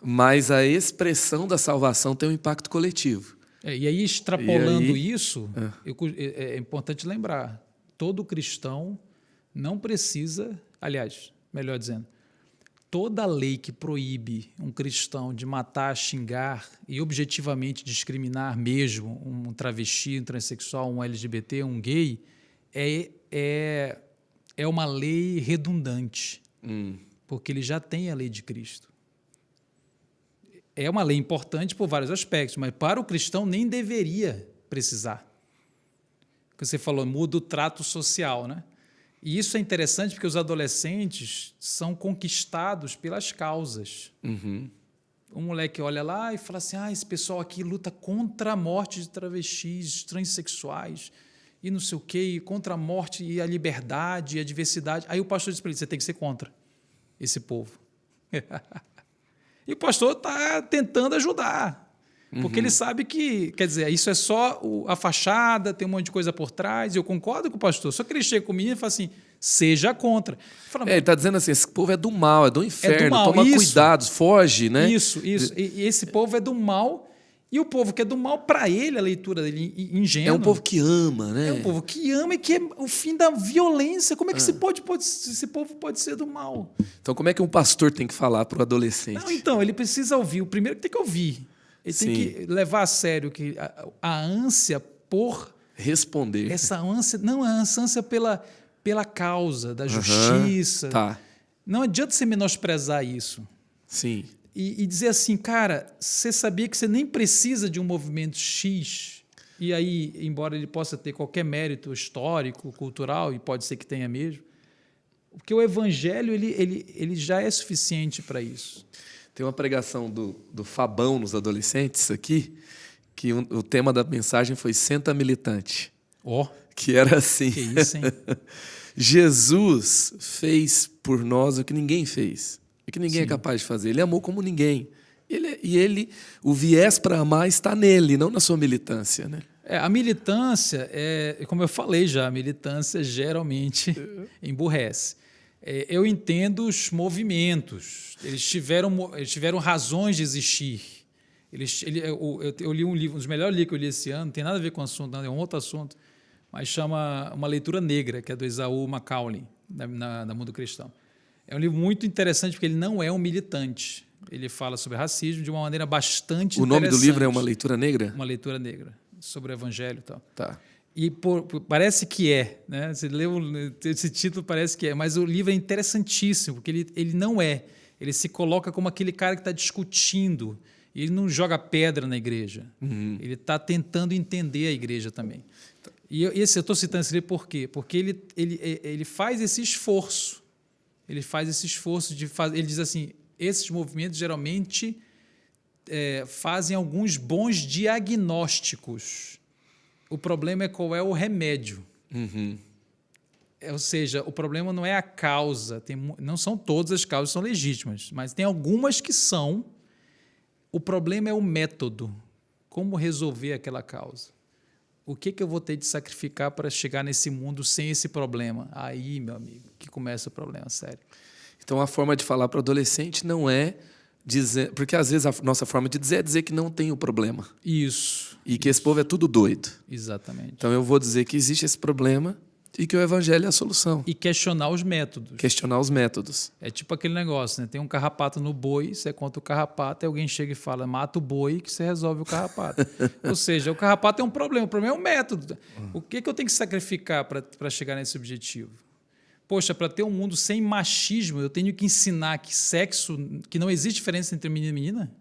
mas a expressão da salvação tem um impacto coletivo. E aí, extrapolando isso, é importante lembrar, todo cristão não precisa, aliás, melhor dizendo, toda lei que proíbe um cristão de matar, xingar e objetivamente discriminar mesmo um travesti, um transexual, um LGBT, um gay, é é uma lei redundante, porque ele já tem a lei de Cristo. É uma lei importante por vários aspectos, mas para o cristão nem deveria precisar. O que você falou, muda o trato social, né? E isso é interessante porque os adolescentes são conquistados pelas causas. Uhum. Um moleque olha lá e fala assim, esse pessoal aqui luta contra a morte de travestis, transexuais, e não sei o quê, e contra a morte e a liberdade e a diversidade. Aí o pastor diz para ele, você tem que ser contra esse povo. E o pastor está tentando ajudar, porque ele sabe que, quer dizer, isso é só a fachada, tem um monte de coisa por trás, e eu concordo com o pastor, só que ele chega comigo e fala assim, seja contra. Falo, ele está dizendo assim, esse povo é do mal, é do inferno, mal, toma isso. cuidado, foge, né? Isso. E esse povo é do mal, e o povo que é do mal, para ele, a leitura dele ingênua. É um povo que ama, né? É um povo que ama e que é o fim da violência. Como é que esse povo pode ser do mal? Então, como é que um pastor tem que falar para o adolescente? Não, então, ele precisa ouvir. O primeiro que tem que ouvir. Ele tem que levar a sério que a ânsia por... responder. Essa ânsia... Não, a ânsia pela causa da justiça. Tá. Não adianta você menosprezar isso. Sim. E dizer assim, cara, você sabia que você nem precisa de um movimento X? E aí, embora ele possa ter qualquer mérito histórico, cultural, e pode ser que tenha mesmo, porque o evangelho ele já é suficiente para isso. Tem uma pregação do Fabão nos adolescentes aqui, que o tema da mensagem foi Senta Militante. Que era assim. Que isso, hein? Jesus fez por nós o que ninguém fez. O que ninguém é capaz de fazer. Ele amou como ninguém. O viés para amar está nele, não na sua militância, né? A militância, como eu falei já, a militância geralmente emburrece. Eu entendo os movimentos. Eles tiveram razões de existir. Eu li um livro, um dos melhores livros que eu li esse ano, não tem nada a ver com o assunto, não, é um outro assunto, mas chama Uma Leitura Negra, que é do Esaú Macaulay, da Mundo Cristão. É um livro muito interessante porque ele não é um militante. Ele fala sobre racismo de uma maneira bastante interessante. O nome do livro é Uma Leitura Negra? Uma Leitura Negra, sobre o Evangelho e tal. Tá. E parece que né? Você leu esse título, parece que é, mas o livro é interessantíssimo, porque ele não é. Ele se coloca como aquele cara que está discutindo, e ele não joga pedra na igreja. Ele está tentando entender a igreja também. E eu estou citando esse livro por quê? Porque ele faz esse esforço. Ele faz esse esforço de fazer. Ele diz assim: esses movimentos geralmente fazem alguns bons diagnósticos. O problema é qual é o remédio. Ou seja, o problema não é a causa. Não são todas as causas que são legítimas, mas tem algumas que são. O problema é o método. Como resolver aquela causa? O que eu vou ter de sacrificar para chegar nesse mundo sem esse problema? Aí, meu amigo, que começa o problema sério. Então, a forma de falar para o adolescente não é dizer... Porque, às vezes, a nossa forma de dizer é dizer que não tem o problema. Isso. E que esse povo é tudo doido. Exatamente. Então, eu vou dizer que existe esse problema e que o evangelho é a solução. E questionar os métodos. Questionar os métodos. É tipo aquele negócio, né? Tem um carrapato no boi, você conta o carrapato, e alguém chega e fala, mata o boi que você resolve o carrapato. Ou seja, o carrapato é um problema, o problema é um método. O que eu tenho que sacrificar para chegar nesse objetivo? Poxa, para ter um mundo sem machismo, eu tenho que ensinar que não existe diferença entre menino e menina?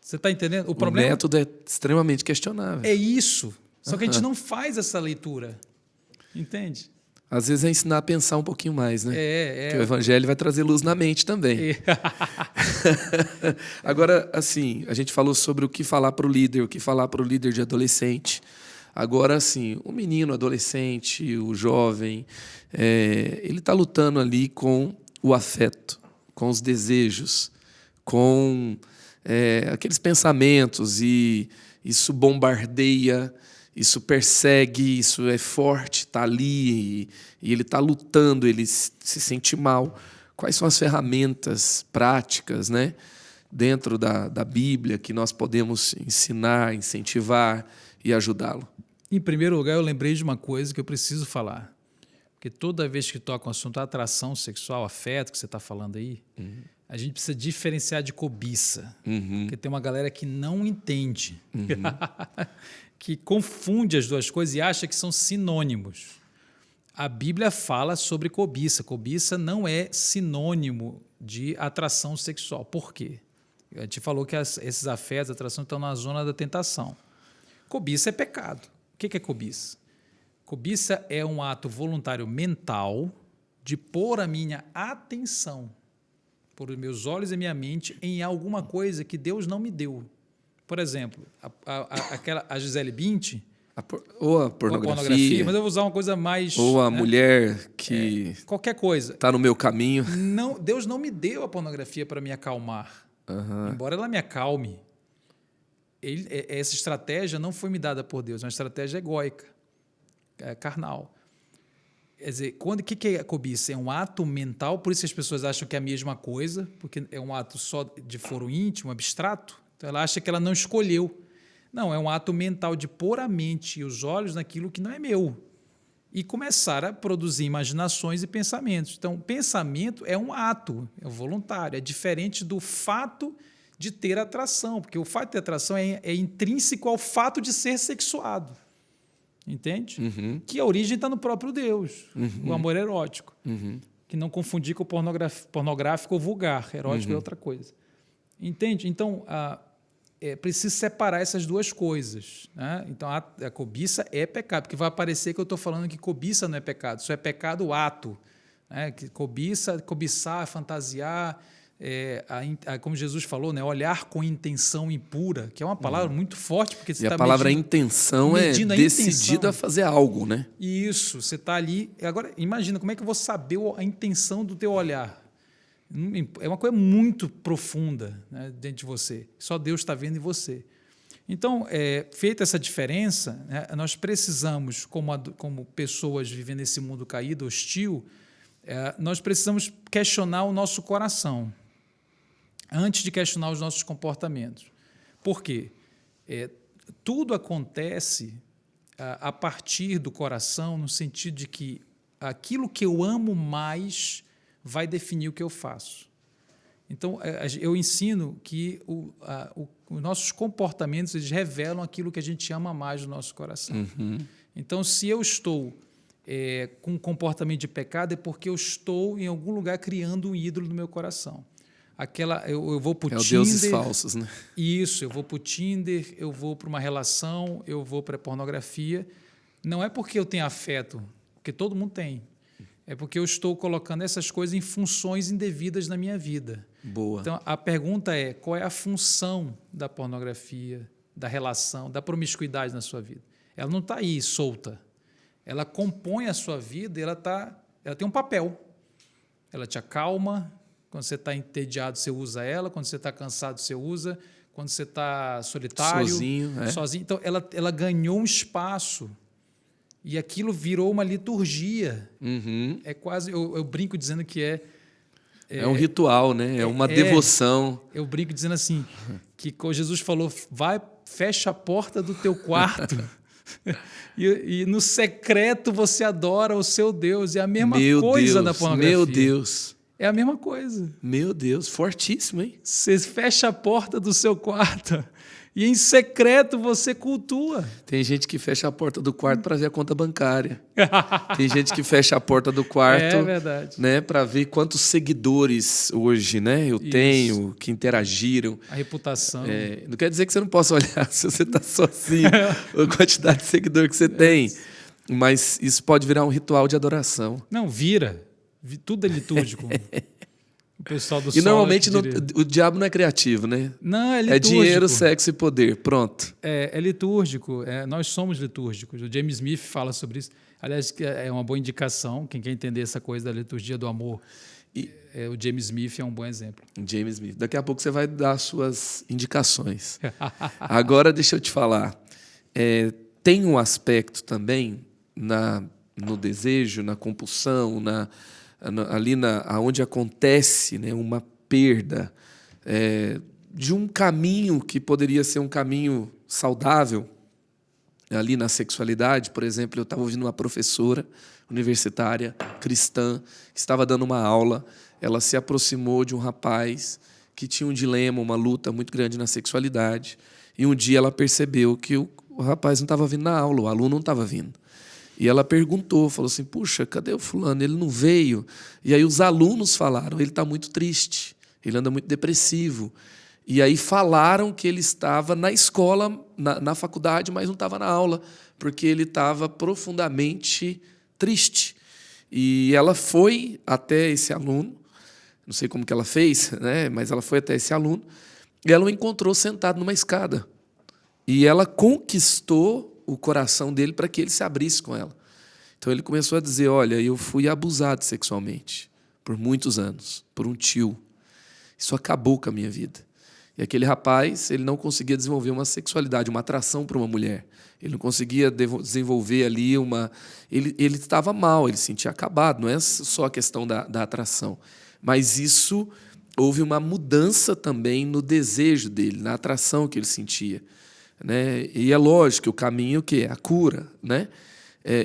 Você está entendendo? O método é extremamente questionável. É isso. Só que a gente não faz essa leitura. Entende? Às vezes é ensinar a pensar um pouquinho mais, né? Que o evangelho vai trazer luz na mente também. Agora, assim, a gente falou sobre o que falar para o líder de adolescente. Agora, assim, o menino, o adolescente, o jovem, ele está lutando ali com o afeto, com os desejos, com aqueles pensamentos, e isso bombardeia. Isso persegue, isso é forte, está ali, e ele está lutando, ele se sente mal. Quais são as ferramentas práticas, né, dentro da Bíblia que nós podemos ensinar, incentivar e ajudá-lo? Em primeiro lugar, eu lembrei de uma coisa que eu preciso falar. Porque toda vez que toca o assunto atração sexual, afeto, que você está falando aí, a gente precisa diferenciar de cobiça. Porque tem uma galera que não entende. Que confunde as duas coisas e acha que são sinônimos. A Bíblia fala sobre cobiça. Cobiça não é sinônimo de atração sexual. Por quê? A gente falou que esses afetos, atração, estão na zona da tentação. Cobiça é pecado. O que é cobiça? Cobiça é um ato voluntário mental de pôr a minha atenção, pôr os meus olhos e minha mente em alguma coisa que Deus não me deu. Por exemplo, a Gisele Bündchen, ou a pornografia, mas eu vou usar uma coisa mais... ou a mulher que qualquer coisa. está no meu caminho. Não, Deus não me deu a pornografia para me acalmar, embora ela me acalme. Essa estratégia não foi me dada por Deus, é uma estratégia egóica, carnal. Quer dizer, o que é a cobiça? É um ato mental, por isso as pessoas acham que é a mesma coisa, porque é um ato só de foro íntimo, abstrato. Então ela acha que ela não escolheu. Não, é um ato mental de pôr a mente e os olhos naquilo que não é meu e começar a produzir imaginações e pensamentos. Então, pensamento é um ato, é voluntário, é diferente do fato de ter atração, porque o fato de ter atração é intrínseco ao fato de ser sexuado. Entende? Que a origem está no próprio Deus, o amor erótico. Que não confundir com o pornográfico ou vulgar. Erótico é outra coisa. Entende? Então, é preciso separar essas duas coisas. Né? Então, a cobiça é pecado, porque vai aparecer que eu estou falando que cobiça não é pecado, isso é pecado ato. Né? Que cobiçar, fantasiar, como Jesus falou, né? Olhar com intenção impura, que é uma palavra muito forte, porque você E está a palavra medindo, intenção é decidida a fazer algo, né? Isso, você está ali. Agora, imagina, como é que eu vou saber a intenção do teu olhar? É uma coisa muito profunda, né, dentro de você. Só Deus está vendo em você. Então, feita essa diferença, né, nós precisamos, como pessoas vivendo nesse mundo caído, hostil, nós precisamos questionar o nosso coração antes de questionar os nossos comportamentos. Por quê? Tudo acontece a partir do coração, no sentido de que aquilo que eu amo mais vai definir o que eu faço. Então, eu ensino que os nossos comportamentos eles revelam aquilo que a gente ama mais no nosso coração. Então, se eu estou com um comportamento de pecado, é porque eu estou, em algum lugar, criando um ídolo no meu coração. Eu vou para o Tinder... deuses falsos, né? Isso, eu vou para o Tinder, eu vou para uma relação, eu vou para a pornografia. Não é porque eu tenho afeto, porque todo mundo tem. É porque eu estou colocando essas coisas em funções indevidas na minha vida. Boa. Então, a pergunta é, qual é a função da pornografia, da relação, da promiscuidade na sua vida? Ela não está aí solta. Ela compõe a sua vida e ela tem um papel. Ela te acalma. Quando você está entediado, você usa ela. Quando você está cansado, você usa. Quando você está solitário... Sozinho. Então, ela ganhou um espaço. E aquilo virou uma liturgia. É quase... Eu brinco dizendo que é um ritual, né? É uma devoção. Eu brinco dizendo assim, que Jesus falou, fecha a porta do teu quarto e no secreto você adora o seu Deus. É a mesma coisa da pornografia. Meu Deus. É a mesma coisa. Meu Deus, fortíssimo, hein? Você fecha a porta do seu quarto e em secreto você cultua. Tem gente que fecha a porta do quarto para ver a conta bancária. Tem gente que fecha a porta do quarto, né, para ver quantos seguidores hoje, né, eu tenho, que interagiram. A reputação. Não quer dizer que você não possa olhar se você está sozinho, a quantidade de seguidor que você tem. Mas isso pode virar um ritual de adoração. Não, vira. Tudo é litúrgico. O pessoal do e normalmente o diabo não é criativo, né? Não, é litúrgico. É dinheiro, sexo e poder. Pronto. É litúrgico. Nós somos litúrgicos. O James Smith fala sobre isso. Aliás, é uma boa indicação. Quem quer entender essa coisa da liturgia do amor, o James Smith é um bom exemplo. James Smith. Daqui a pouco você vai dar suas indicações. Agora, deixa eu te falar. Tem um aspecto também no desejo, na compulsão, ali onde acontece, né, uma perda de um caminho que poderia ser um caminho saudável, ali na sexualidade. Por exemplo, eu estava ouvindo uma professora universitária, cristã, que estava dando uma aula. Ela se aproximou de um rapaz que tinha um dilema, uma luta muito grande na sexualidade. E um dia ela percebeu que o rapaz não estava vindo na aula, o aluno não estava vindo. E ela perguntou, falou assim, puxa, cadê o fulano? Ele não veio. E aí os alunos falaram, ele está muito triste, ele anda muito depressivo. E aí falaram que ele estava na escola, na faculdade, mas não estava na aula, porque ele estava profundamente triste. E ela foi até esse aluno, não sei como que ela fez, né? Mas ela foi até esse aluno, e ela o encontrou sentado numa escada. E ela conquistou o coração dele para que ele se abrisse com ela. Então ele começou a dizer, olha, eu fui abusado sexualmente por muitos anos, por um tio. Isso acabou com a minha vida. E aquele rapaz, ele não conseguia desenvolver uma sexualidade, uma atração para uma mulher. Ele não conseguia desenvolver ali uma... Ele estava mal, ele se sentia acabado. Não é só a questão da atração. Mas isso, houve uma mudança também no desejo dele, na atração que ele sentia. Né? E é lógico que o caminho o quê? A cura. Né?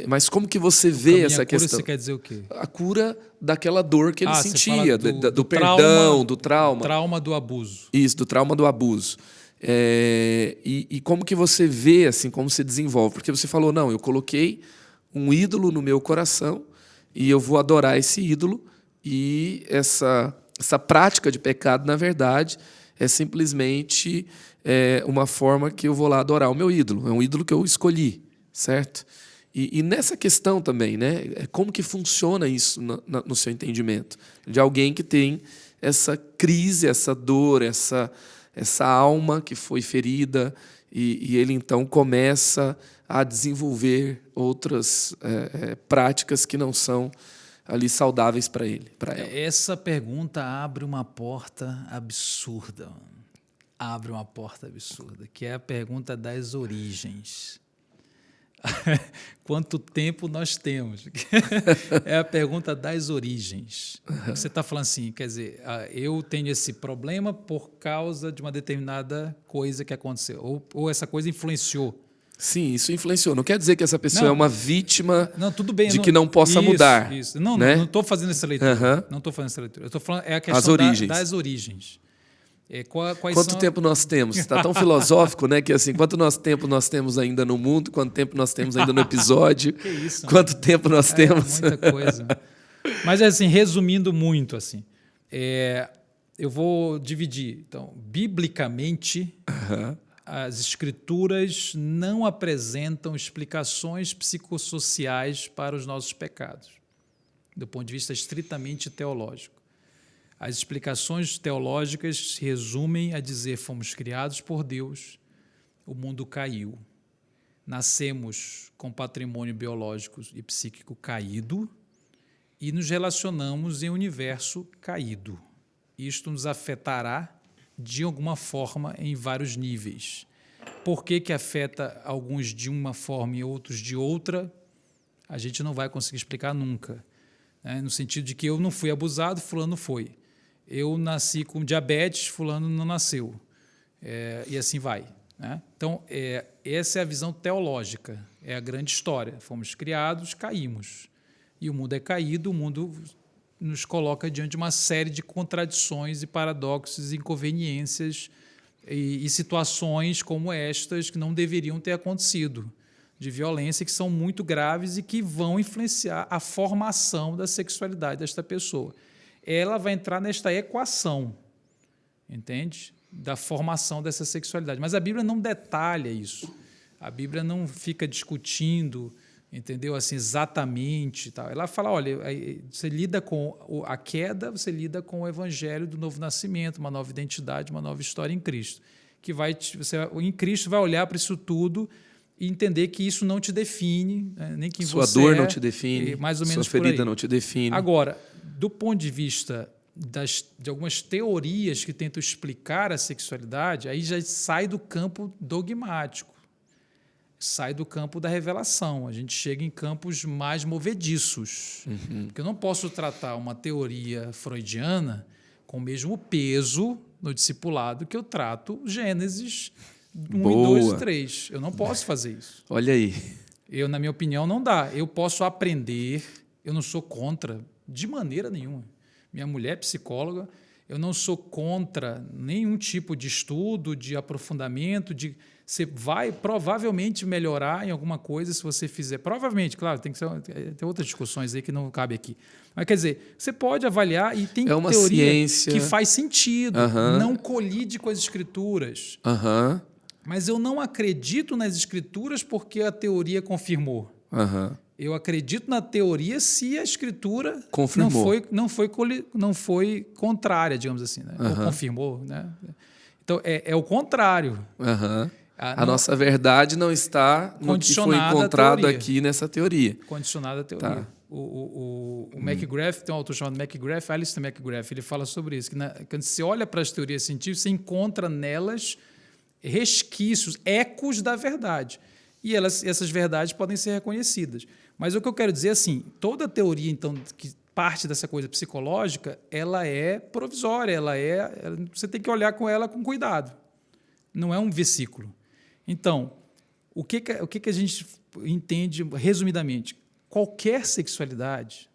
Mas como que você vê essa questão? Você quer dizer o quê? A cura daquela dor que ele sentia, do trauma, perdão, do trauma. Do trauma do abuso. Isso, do trauma do abuso. E como que você vê, assim, como se desenvolve? Porque você falou, não, eu coloquei um ídolo no meu coração e eu vou adorar esse ídolo, e essa prática de pecado, na verdade, é simplesmente uma forma que eu vou lá adorar o meu ídolo. É um ídolo que eu escolhi, certo? E nessa questão também, né? Como que funciona isso no seu entendimento? De alguém que tem essa crise, essa dor, essa alma que foi ferida, e ele então começa a desenvolver outras práticas que não são ali saudáveis para ele, para ela. Essa pergunta abre uma porta absurda. Abre uma porta absurda, que é a pergunta das origens. Quanto tempo nós temos? É a pergunta das origens. Você está falando assim, quer dizer, eu tenho esse problema por causa de uma determinada coisa que aconteceu, ou essa coisa influenciou. Sim, isso influenciou. Não quer dizer que essa pessoa é uma vítima tudo bem, de que não possa mudar. Isso. Não, né? não estou fazendo essa leitura. Não estou fazendo essa leitura. Eu estou falando a questão das origens. Quanto tempo nós temos? Está tão filosófico, né? Que assim, quanto tempo nós temos ainda no mundo, quanto tempo nós temos ainda no episódio, que isso, quanto tempo nós temos. Muita coisa. Mas assim, resumindo muito, assim, eu vou dividir. Então, biblicamente, as escrituras não apresentam explicações psicossociais para os nossos pecados, do ponto de vista estritamente teológico. As explicações teológicas se resumem a dizer: fomos criados por Deus, o mundo caiu. Nascemos com patrimônio biológico e psíquico caído e nos relacionamos em um universo caído. Isto nos afetará de alguma forma em vários níveis. Por que afeta alguns de uma forma e outros de outra? A gente não vai conseguir explicar nunca. No sentido de que eu não fui abusado, fulano foi. Eu nasci com diabetes, fulano não nasceu. E assim vai. Né? Então, essa é a visão teológica, é a grande história. Fomos criados, caímos. E o mundo é caído, o mundo nos coloca diante de uma série de contradições e paradoxos, inconveniências e situações como estas que não deveriam ter acontecido, de violência, que são muito graves e que vão influenciar a formação da sexualidade desta pessoa. Ela vai entrar nesta equação, entende? Da formação dessa sexualidade. Mas a Bíblia não detalha isso. A Bíblia não fica discutindo, entendeu? Assim, exatamente. Tal. Ela fala, olha, você lida com a queda, você lida com o evangelho do novo nascimento, uma nova identidade, uma nova história em Cristo. Em Cristo vai olhar para isso tudo e entender que isso não te define, nem quem você é. Sua dor não te define, mais ou menos sua ferida não te define. Agora, do ponto de vista de algumas teorias que tentam explicar a sexualidade, aí já sai do campo dogmático, sai do campo da revelação. A gente chega em campos mais movediços. Porque eu não posso tratar uma teoria freudiana com o mesmo peso no discipulado que eu trato Gênesis 1, 2 e 3. Eu não posso fazer isso. Olha aí. Na minha opinião, não dá. Eu posso aprender, eu não sou contra de maneira nenhuma. Minha mulher é psicóloga, eu não sou contra nenhum tipo de estudo, de aprofundamento, de Você vai provavelmente melhorar em alguma coisa se você fizer. Provavelmente, claro, tem outras discussões aí que não cabe aqui. Mas quer dizer, você pode avaliar e tem uma teoria ciência que faz sentido, não colide com as escrituras. Mas eu não acredito nas escrituras porque a teoria confirmou. Eu acredito na teoria se a escritura não foi contrária, digamos assim, né? Ou confirmou, né? Então é o contrário. A nossa verdade não está no que foi encontrado aqui nessa teoria. Condicionada à teoria. Tá. O McGrath, tem um autor chamado McGrath, Alistair McGrath, ele fala sobre isso, que quando você olha para as teorias científicas, você encontra nelas resquícios, ecos da verdade. E essas verdades podem ser reconhecidas. Mas o que eu quero dizer é assim, toda teoria, então, que parte dessa coisa psicológica, ela é provisória, você tem que olhar com ela com cuidado. Não é um versículo. Então, o que a gente entende, resumidamente? Qualquer sexualidade,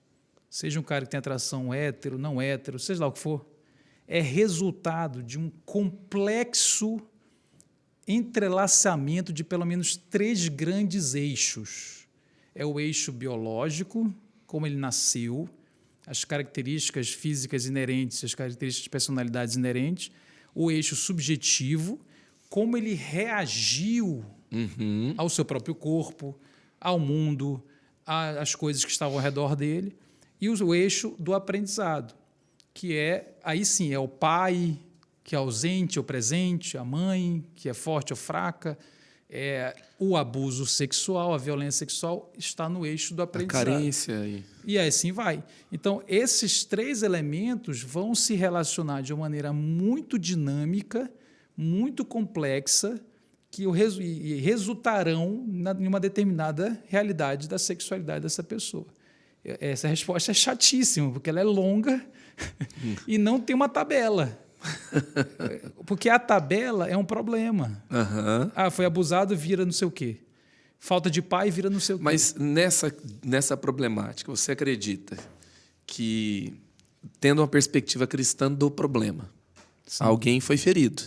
seja um cara que tem atração hétero, não hétero, seja lá o que for, é resultado de um complexo entrelaçamento de pelo menos 3 grandes eixos. É o eixo biológico, como ele nasceu, as características físicas inerentes, as características de personalidades inerentes, o eixo subjetivo, como ele reagiu ao seu próprio corpo, ao mundo, às coisas que estavam ao redor dele, e o eixo do aprendizado, que aí sim, é o pai que é ausente ou presente, a mãe que é forte ou fraca, o abuso sexual, a violência sexual está no eixo do aprendizado. A carência aí. E assim vai. Então, esses 3 elementos vão se relacionar de uma maneira muito dinâmica, muito complexa, e resultarão em uma determinada realidade da sexualidade dessa pessoa. Essa resposta é chatíssima, porque ela é longa e não tem uma tabela. Porque a tabela é um problema. Foi abusado, vira não sei o quê. Falta de pai, vira não sei o quê. Mas nessa problemática, você acredita que, tendo uma perspectiva cristã do problema, sim, alguém foi ferido.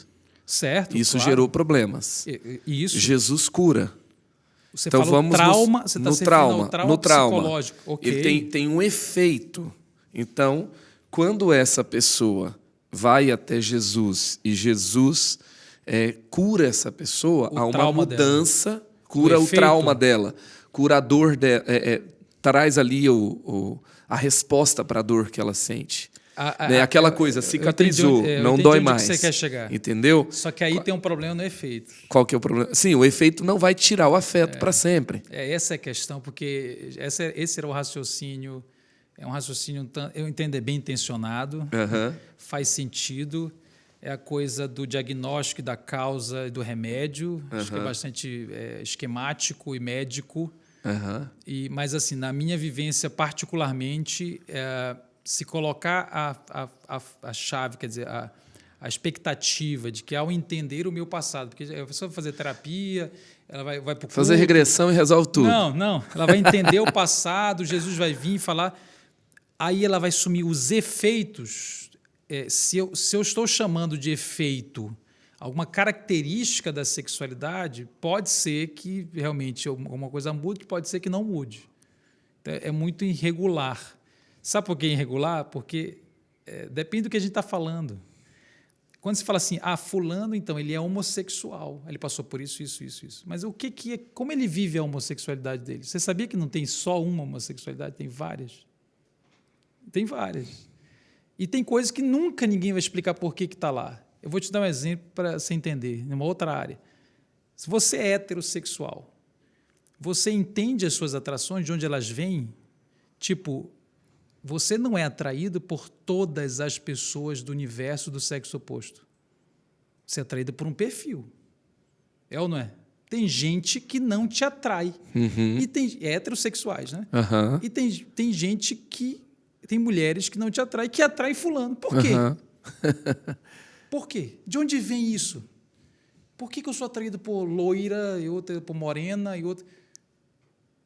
Certo. Isso claro. Gerou problemas. Isso. Jesus cura. Você então fala vamos trauma, você está no trauma, no trauma psicológico. Okay. Ele tem um efeito. Então, quando essa pessoa vai até Jesus e Jesus cura essa pessoa, há uma mudança, dela. Cura o trauma dela, cura a dor dela, traz ali a resposta para a dor que ela sente. Aquela coisa, cicatrizou, não dói mais. Que você quer chegar. Entendeu? Só que aí tem um problema no efeito. Qual que é o problema? Sim, o efeito não vai tirar o afeto para sempre. Essa é a questão, porque esse era o raciocínio. É um raciocínio, eu entendo, bem intencionado, faz sentido. É a coisa do diagnóstico da causa e do remédio. Acho que é bastante esquemático e médico. Mas, assim, na minha vivência, particularmente, se colocar a chave, quer dizer, a expectativa de que, ao entender o meu passado, porque a pessoa vai fazer terapia, ela vai para o culto, fazer regressão e resolve tudo. Não. Ela vai entender o passado, Jesus vai vir e falar. Aí ela vai assumir os efeitos. Se eu estou chamando de efeito alguma característica da sexualidade, pode ser que realmente alguma coisa mude, pode ser que não mude. É muito irregular. Sabe por que é irregular? Porque depende do que a gente está falando. Quando se fala assim, fulano, então, ele é homossexual, ele passou por isso. Mas como ele vive a homossexualidade dele? Você sabia que não tem só uma homossexualidade? Tem várias. Tem várias. E tem coisas que nunca ninguém vai explicar por que está lá. Eu vou te dar um exemplo para você entender, numa outra área. Se você é heterossexual, você entende as suas atrações, de onde elas vêm? Tipo, você não é atraído por todas as pessoas do universo do sexo oposto. Você é atraído por um perfil. É ou não é? Tem gente que não te atrai. E tem heterossexuais, né? E tem gente que... Tem mulheres que não te atraem, que atraem fulano. Por quê? Por quê? De onde vem isso? Por que eu sou atraído por loira e outra por morena e outra...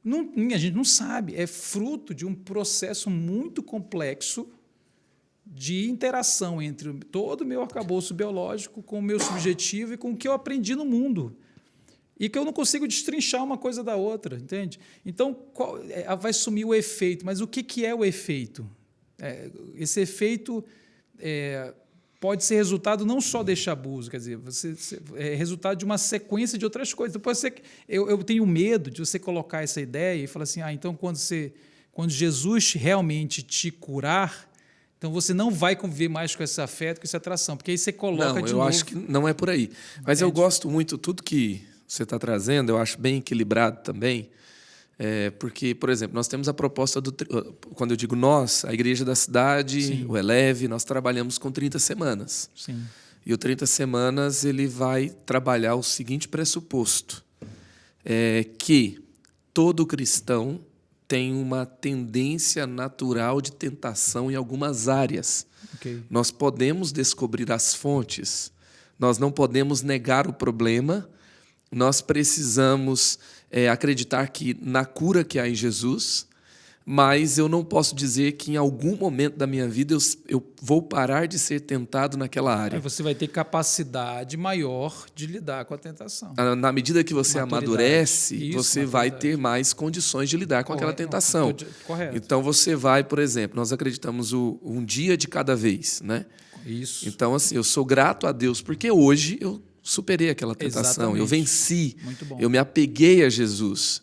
a gente não sabe. É fruto de um processo muito complexo de interação entre todo o meu arcabouço biológico com o meu subjetivo e com o que eu aprendi no mundo. e que eu não consigo destrinchar uma coisa da outra, entende? Então, vai sumir o efeito. Mas o que é o efeito? Esse efeito pode ser resultado não só deste abuso, quer dizer, é resultado de uma sequência de outras coisas. Depois eu tenho medo de você colocar essa ideia e falar assim, então quando Jesus realmente te curar, então você não vai conviver mais com esse afeto, com essa atração, porque aí você coloca de novo. Eu acho que não é por aí. Mas eu gosto muito, tudo que você está trazendo, eu acho bem equilibrado também, porque, por exemplo, nós temos a proposta quando eu digo nós, a Igreja da Cidade, Sim. o Eleve, nós trabalhamos com 30 semanas. Sim. E o 30 semanas ele vai trabalhar o seguinte pressuposto, que todo cristão tem uma tendência natural de tentação em algumas áreas. Okay. Nós podemos descobrir as fontes, nós não podemos negar o problema, nós precisamos acreditar na cura que há em Jesus, mas eu não posso dizer que em algum momento da minha vida eu vou parar de ser tentado naquela área. Aí você vai ter capacidade maior de lidar com a tentação. Na medida que você amadurece, você vai ter mais condições de lidar com aquela tentação. Correto. Então você vai, por exemplo, nós acreditamos um dia de cada vez, né? Isso. Então, assim, eu sou grato a Deus, porque hoje eu superei aquela tentação, Exatamente. Eu venci, Muito bom. Eu me apeguei a Jesus.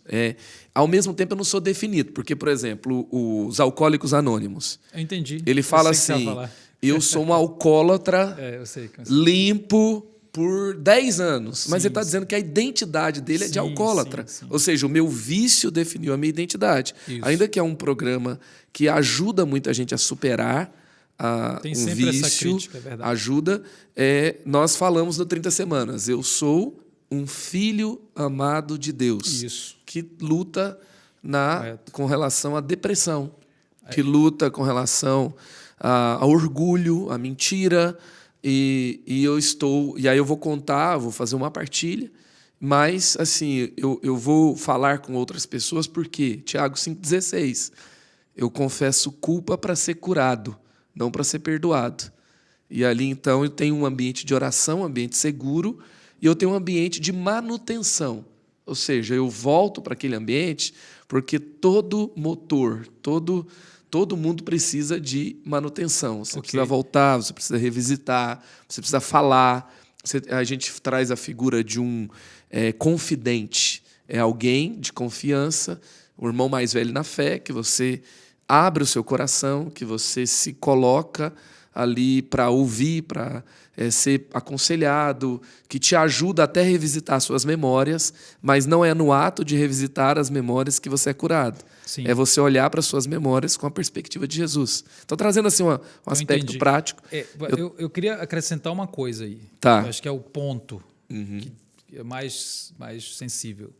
Ao mesmo tempo, eu não sou definido, porque, por exemplo, os Alcoólicos Anônimos. Eu entendi. Ele fala assim, eu sou um alcoólatra limpo por 10 anos, mas ele está dizendo que a identidade dele é de alcoólatra. Sim. Ou seja, o meu vício definiu a minha identidade. Isso. Ainda que é um programa que ajuda muita gente a superar Tem um sempre vício, essa crítica, é verdade. ajuda. Nós falamos no 30 Semanas, eu sou um filho amado de Deus, Isso. que luta com relação à depressão, que luta com relação ao orgulho, à mentira, e aí eu vou contar, vou fazer uma partilha, mas assim, eu vou falar com outras pessoas, porque Tiago 5,16, eu confesso culpa para ser curado, não para ser perdoado. E ali, então, eu tenho um ambiente de oração, um ambiente seguro, e eu tenho um ambiente de manutenção. Ou seja, eu volto para aquele ambiente porque todo motor, todo mundo precisa de manutenção. Você precisa voltar, você precisa revisitar, você precisa falar. A gente traz a figura de um confidente. É alguém de confiança, o irmão mais velho na fé, que você abre o seu coração, que você se coloca ali para ouvir, para ser aconselhado, que te ajuda até a revisitar suas memórias, mas não é no ato de revisitar as memórias que você é curado. Sim. É você olhar para suas memórias com a perspectiva de Jesus. Estou trazendo assim um aspecto prático. Eu queria acrescentar uma coisa aí. Tá. Eu acho que é o ponto que é mais sensível.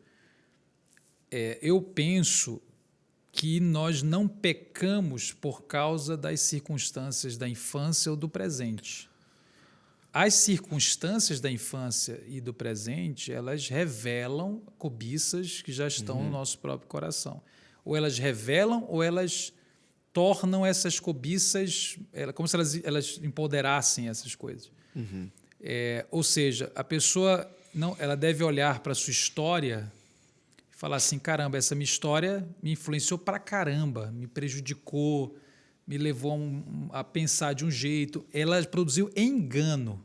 Eu penso que nós não pecamos por causa das circunstâncias da infância ou do presente. As circunstâncias da infância e do presente, elas revelam cobiças que já estão no nosso próprio coração. Ou elas revelam ou elas tornam essas cobiças, como se elas empoderassem essas coisas. Ou seja, a pessoa ela deve olhar para a sua história e falar assim, caramba, essa minha história me influenciou pra caramba, me prejudicou, me levou a pensar de um jeito. Ela produziu engano.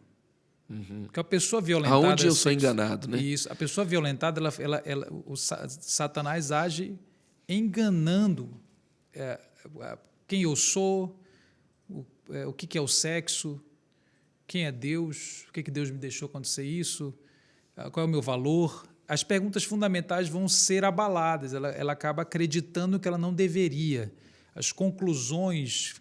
Porque a pessoa violentada... Aonde eu sou enganado, né? Isso. A pessoa violentada, o Satanás age enganando quem eu sou, o que é o sexo, quem é Deus, o que Deus me deixou acontecer isso, qual é o meu valor. As perguntas fundamentais vão ser abaladas, ela acaba acreditando que ela não deveria. As conclusões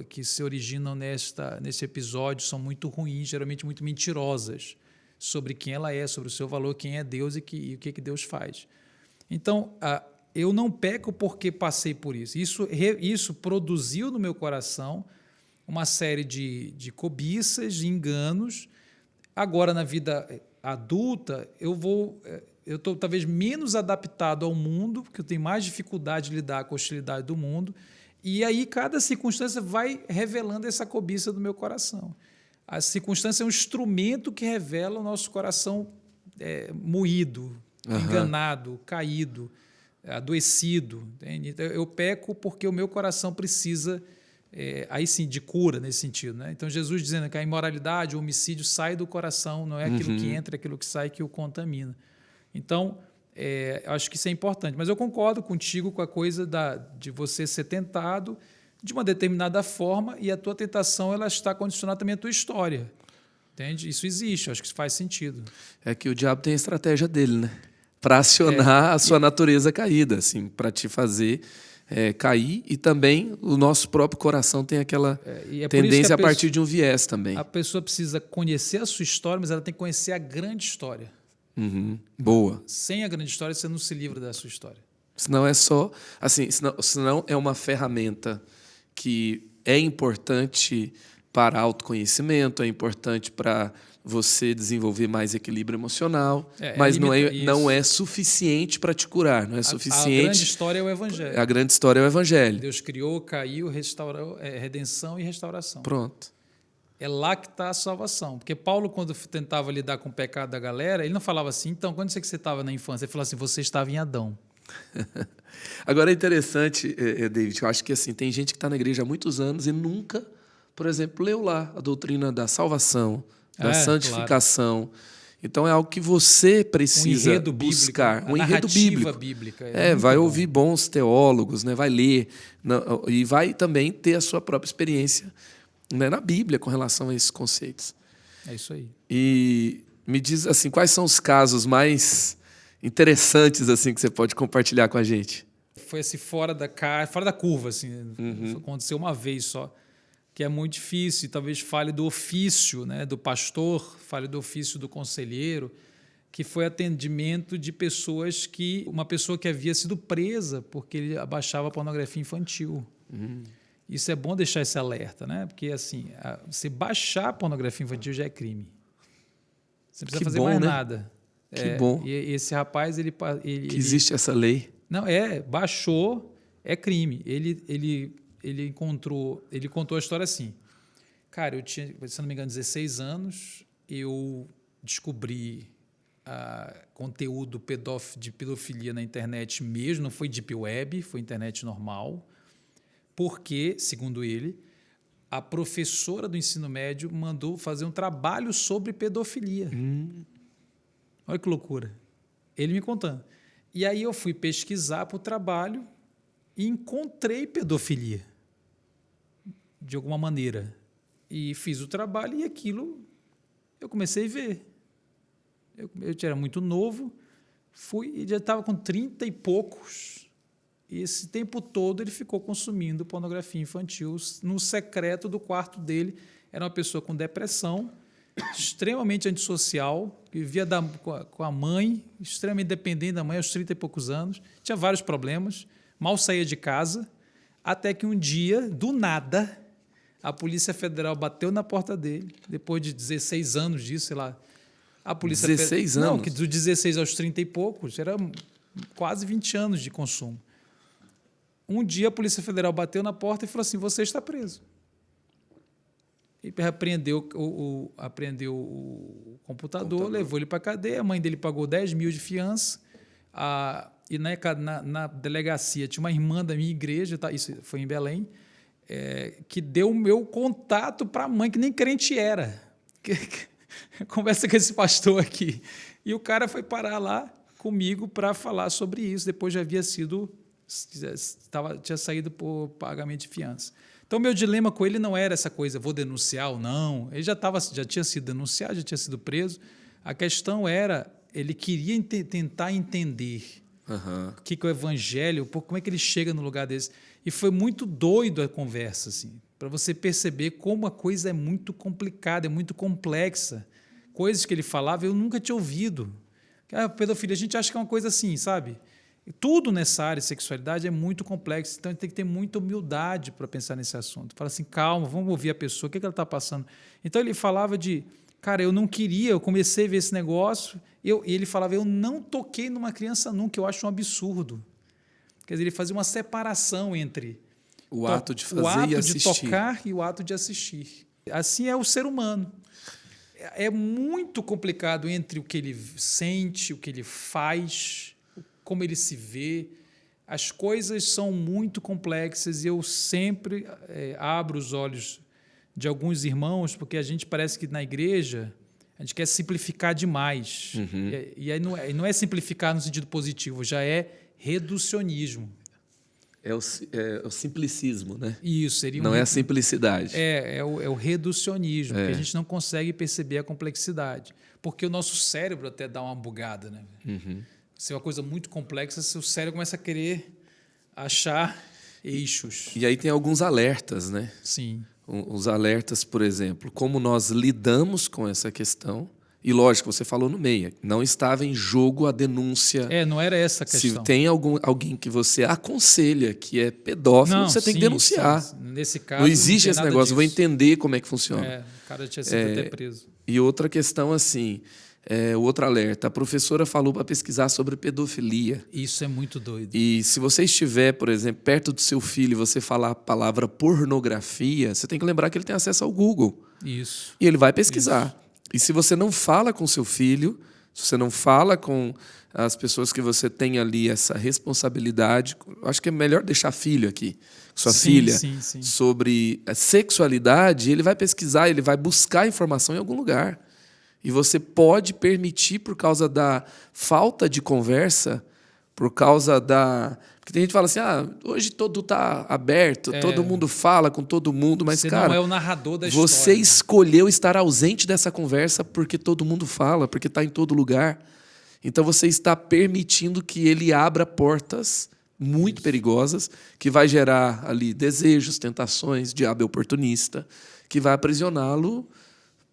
que se originam nesse episódio são muito ruins, geralmente muito mentirosas, sobre quem ela é, sobre o seu valor, quem é Deus e o que Deus faz. Então, eu não peco porque passei por isso. Isso produziu no meu coração uma série de cobiças, de enganos. Agora, na vida adulta, eu estou talvez menos adaptado ao mundo, porque eu tenho mais dificuldade de lidar com a hostilidade do mundo, e aí cada circunstância vai revelando essa cobiça do meu coração. A circunstância é um instrumento que revela o nosso coração moído, enganado, caído, adoecido. Entende? Eu peco porque o meu coração precisa, aí sim, de cura nesse sentido. Né? Então, Jesus dizendo que a imoralidade, o homicídio sai do coração, não é aquilo que entra, é aquilo que sai que o contamina. Então, eu acho que isso é importante. Mas eu concordo contigo com a coisa de você ser tentado de uma determinada forma e a tua tentação ela está condicionada também à tua história. Entende? Isso existe, eu acho que isso faz sentido. É que o diabo tem a estratégia dele, né? Para acionar a sua natureza caída, assim, para te fazer cair, e também o nosso próprio coração tem aquela tendência a partir de um viés também. A pessoa precisa conhecer a sua história, mas ela tem que conhecer a grande história. Boa. Sem a grande história, você não se livra da sua história. Senão é só, assim, senão é uma ferramenta que é importante para autoconhecimento, é importante para você desenvolver mais equilíbrio emocional, mas não é suficiente para te curar, não é suficiente. A grande história é o Evangelho. A grande história é o Evangelho. Deus criou, caiu, restaurou, redenção e restauração. Pronto. É lá que está a salvação. Porque Paulo, quando tentava lidar com o pecado da galera, ele não falava assim, então, quando você estava na infância? Ele falava assim, você estava em Adão. Agora é interessante, David, eu acho que assim, tem gente que está na igreja há muitos anos e nunca, por exemplo, leu lá a doutrina da salvação, da santificação. Claro. Então é algo que você precisa buscar. Um enredo bíblico. Vai ouvir bons teólogos, né? Vai ler e vai também ter a sua própria experiência, né, na Bíblia com relação a esses conceitos. É isso aí. E me diz assim, quais são os casos mais interessantes assim que você pode compartilhar com a gente? Foi assim fora da curva, assim. Aconteceu uma vez só, que é muito difícil. Talvez fale do ofício, né, do pastor, fale do ofício do conselheiro, que foi atendimento de uma pessoa que havia sido presa porque ele abaixava pornografia infantil. Isso é bom deixar esse alerta, né? Porque assim, você baixar pornografia infantil já é crime. Você não precisa fazer mais nada. Que bom. E esse rapaz, ele existe essa lei. Não, baixou, é crime. Ele contou a história assim. Cara, eu tinha, se não me engano, 16 anos, eu descobri conteúdo de pedofilia na internet mesmo, não foi deep web, foi internet normal, porque, segundo ele, a professora do ensino médio mandou fazer um trabalho sobre pedofilia. Olha que loucura. Ele me contando. E aí eu fui pesquisar para o trabalho e encontrei pedofilia, de alguma maneira. E fiz o trabalho e aquilo eu comecei a ver. Eu era muito novo, fui e já estava com 30 e poucos. E esse tempo todo ele ficou consumindo pornografia infantil no secreto do quarto dele. Era uma pessoa com depressão, extremamente antissocial, que vivia com a mãe, extremamente dependente da mãe aos 30 e poucos anos, tinha vários problemas, mal saía de casa, até que um dia, do nada, a Polícia Federal bateu na porta dele, depois de 16 anos disso, sei lá. A Polícia 16 anos? Não, que dos 16 aos 30 e poucos, era quase 20 anos de consumo. Um dia a Polícia Federal bateu na porta e falou assim, você está preso. E apreendeu o computador, levou ele para a cadeia, a mãe dele pagou 10 mil de fiança, e na delegacia tinha uma irmã da minha igreja, isso foi em Belém, que deu o meu contato para a mãe, que nem crente era. Conversa com esse pastor aqui. E o cara foi parar lá comigo para falar sobre isso, depois já havia tinha saído por pagamento de fiança. Então, meu dilema com ele não era essa coisa, vou denunciar ou não. Ele já tinha sido denunciado, já tinha sido preso. A questão era, ele queria tentar entender o que é o evangelho, como é que ele chega no lugar desse. E foi muito doido a conversa, assim, para você perceber como a coisa é muito complicada, é muito complexa. Coisas que ele falava eu nunca tinha ouvido. Pedofilia, a gente acha que é uma coisa assim, sabe? Tudo nessa área de sexualidade é muito complexo, então a gente tem que ter muita humildade para pensar nesse assunto. Fala assim, calma, vamos ouvir a pessoa, o que ela está passando. Então ele falava cara, eu não queria, eu comecei a ver esse negócio, e ele falava, eu não toquei numa criança nunca, eu acho um absurdo. Quer dizer, ele fazia uma separação entre o ato de fazer e assistir. O ato de tocar e o ato de assistir. Assim é o ser humano. É muito complicado entre o que ele sente, o que ele faz, como ele se vê. As coisas são muito complexas e eu sempre abro os olhos de alguns irmãos, porque a gente parece que na igreja a gente quer simplificar demais. E aí não é simplificar no sentido positivo, já é reducionismo. É o simplicismo, né? Isso, seria não é a simplicidade. É o reducionismo, que a gente não consegue perceber a complexidade. Porque o nosso cérebro até dá uma bugada, né? Se é uma coisa muito complexa, seu cérebro começa a querer achar eixos. E aí tem alguns alertas, né? Sim. Os alertas, por exemplo, como nós lidamos com essa questão. E lógico, você falou no meio, não estava em jogo a denúncia. Não era essa a questão. Se tem alguém que você aconselha que é pedófilo, você tem que denunciar. Sim. Nesse caso, não existe esse negócio, disso. Vou entender como é que funciona. O cara tinha sido até preso. E outra questão, assim, o outro alerta, a professora falou para pesquisar sobre pedofilia. Isso é muito doido. E se você estiver, por exemplo, perto do seu filho e você falar a palavra pornografia, você tem que lembrar que ele tem acesso ao Google. Isso. E ele vai pesquisar. Isso. E se você não fala com seu filho, se você não fala com as pessoas que você tem ali essa responsabilidade, acho que é melhor deixar filho aqui, sua filha, sobre a sexualidade, ele vai pesquisar, ele vai buscar informação em algum lugar. E você pode permitir, por causa da falta de conversa, por causa da... Porque tem gente que fala assim, hoje todo está aberto, todo mundo fala com todo mundo, mas, você cara... não é o narrador da história. Você escolheu estar ausente dessa conversa porque todo mundo fala, porque está em todo lugar. Então você está permitindo que ele abra portas muito perigosas, que vai gerar ali desejos, tentações, diabo oportunista, que vai aprisioná-lo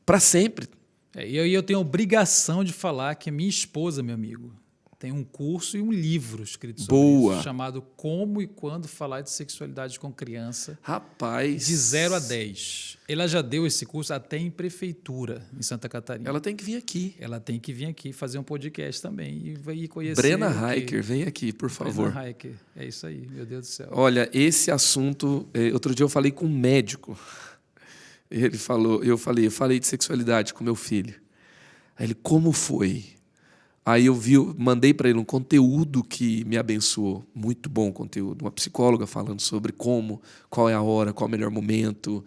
para sempre. E eu tenho a obrigação de falar que a minha esposa, meu amigo, tem um curso e um livro escrito sobre isso, chamado Como e Quando Falar de Sexualidade com Criança. Rapaz! De 0 a 10. Ela já deu esse curso até em prefeitura, em Santa Catarina. Ela tem que vir aqui. Ela tem que vir aqui fazer um podcast também e conhecer... Brena Heiker, vem aqui, por favor. Brena Heiker, é isso aí, meu Deus do céu. Olha, esse assunto... Outro dia eu falei com um médico. Ele falou, eu falei de sexualidade com meu filho. Aí ele, como foi? Aí eu mandei para ele um conteúdo que me abençoou, muito bom conteúdo, uma psicóloga falando sobre qual é a hora, qual é o melhor momento,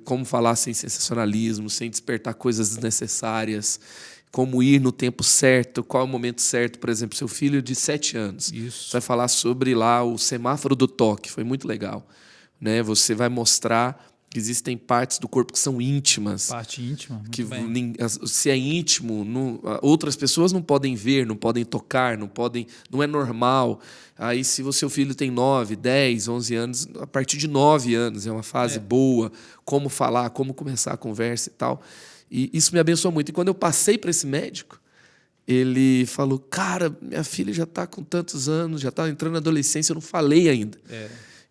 como falar sem sensacionalismo, sem despertar coisas desnecessárias, como ir no tempo certo, qual é o momento certo. Por exemplo, seu filho de 7 anos, Isso. Você vai falar sobre lá o semáforo do toque, foi muito legal, né? Você vai mostrar que existem partes do corpo que são íntimas. Parte íntima, muito que bem. Se é íntimo, outras pessoas não podem ver, não podem tocar, não é normal. Aí, se o seu filho tem 9, 10, 11 anos, a partir de 9 anos, é uma fase boa, como falar, como começar a conversa e tal. E isso me abençoou muito. E quando eu passei para esse médico, ele falou, cara, minha filha já está com tantos anos, já está entrando na adolescência, eu não falei ainda.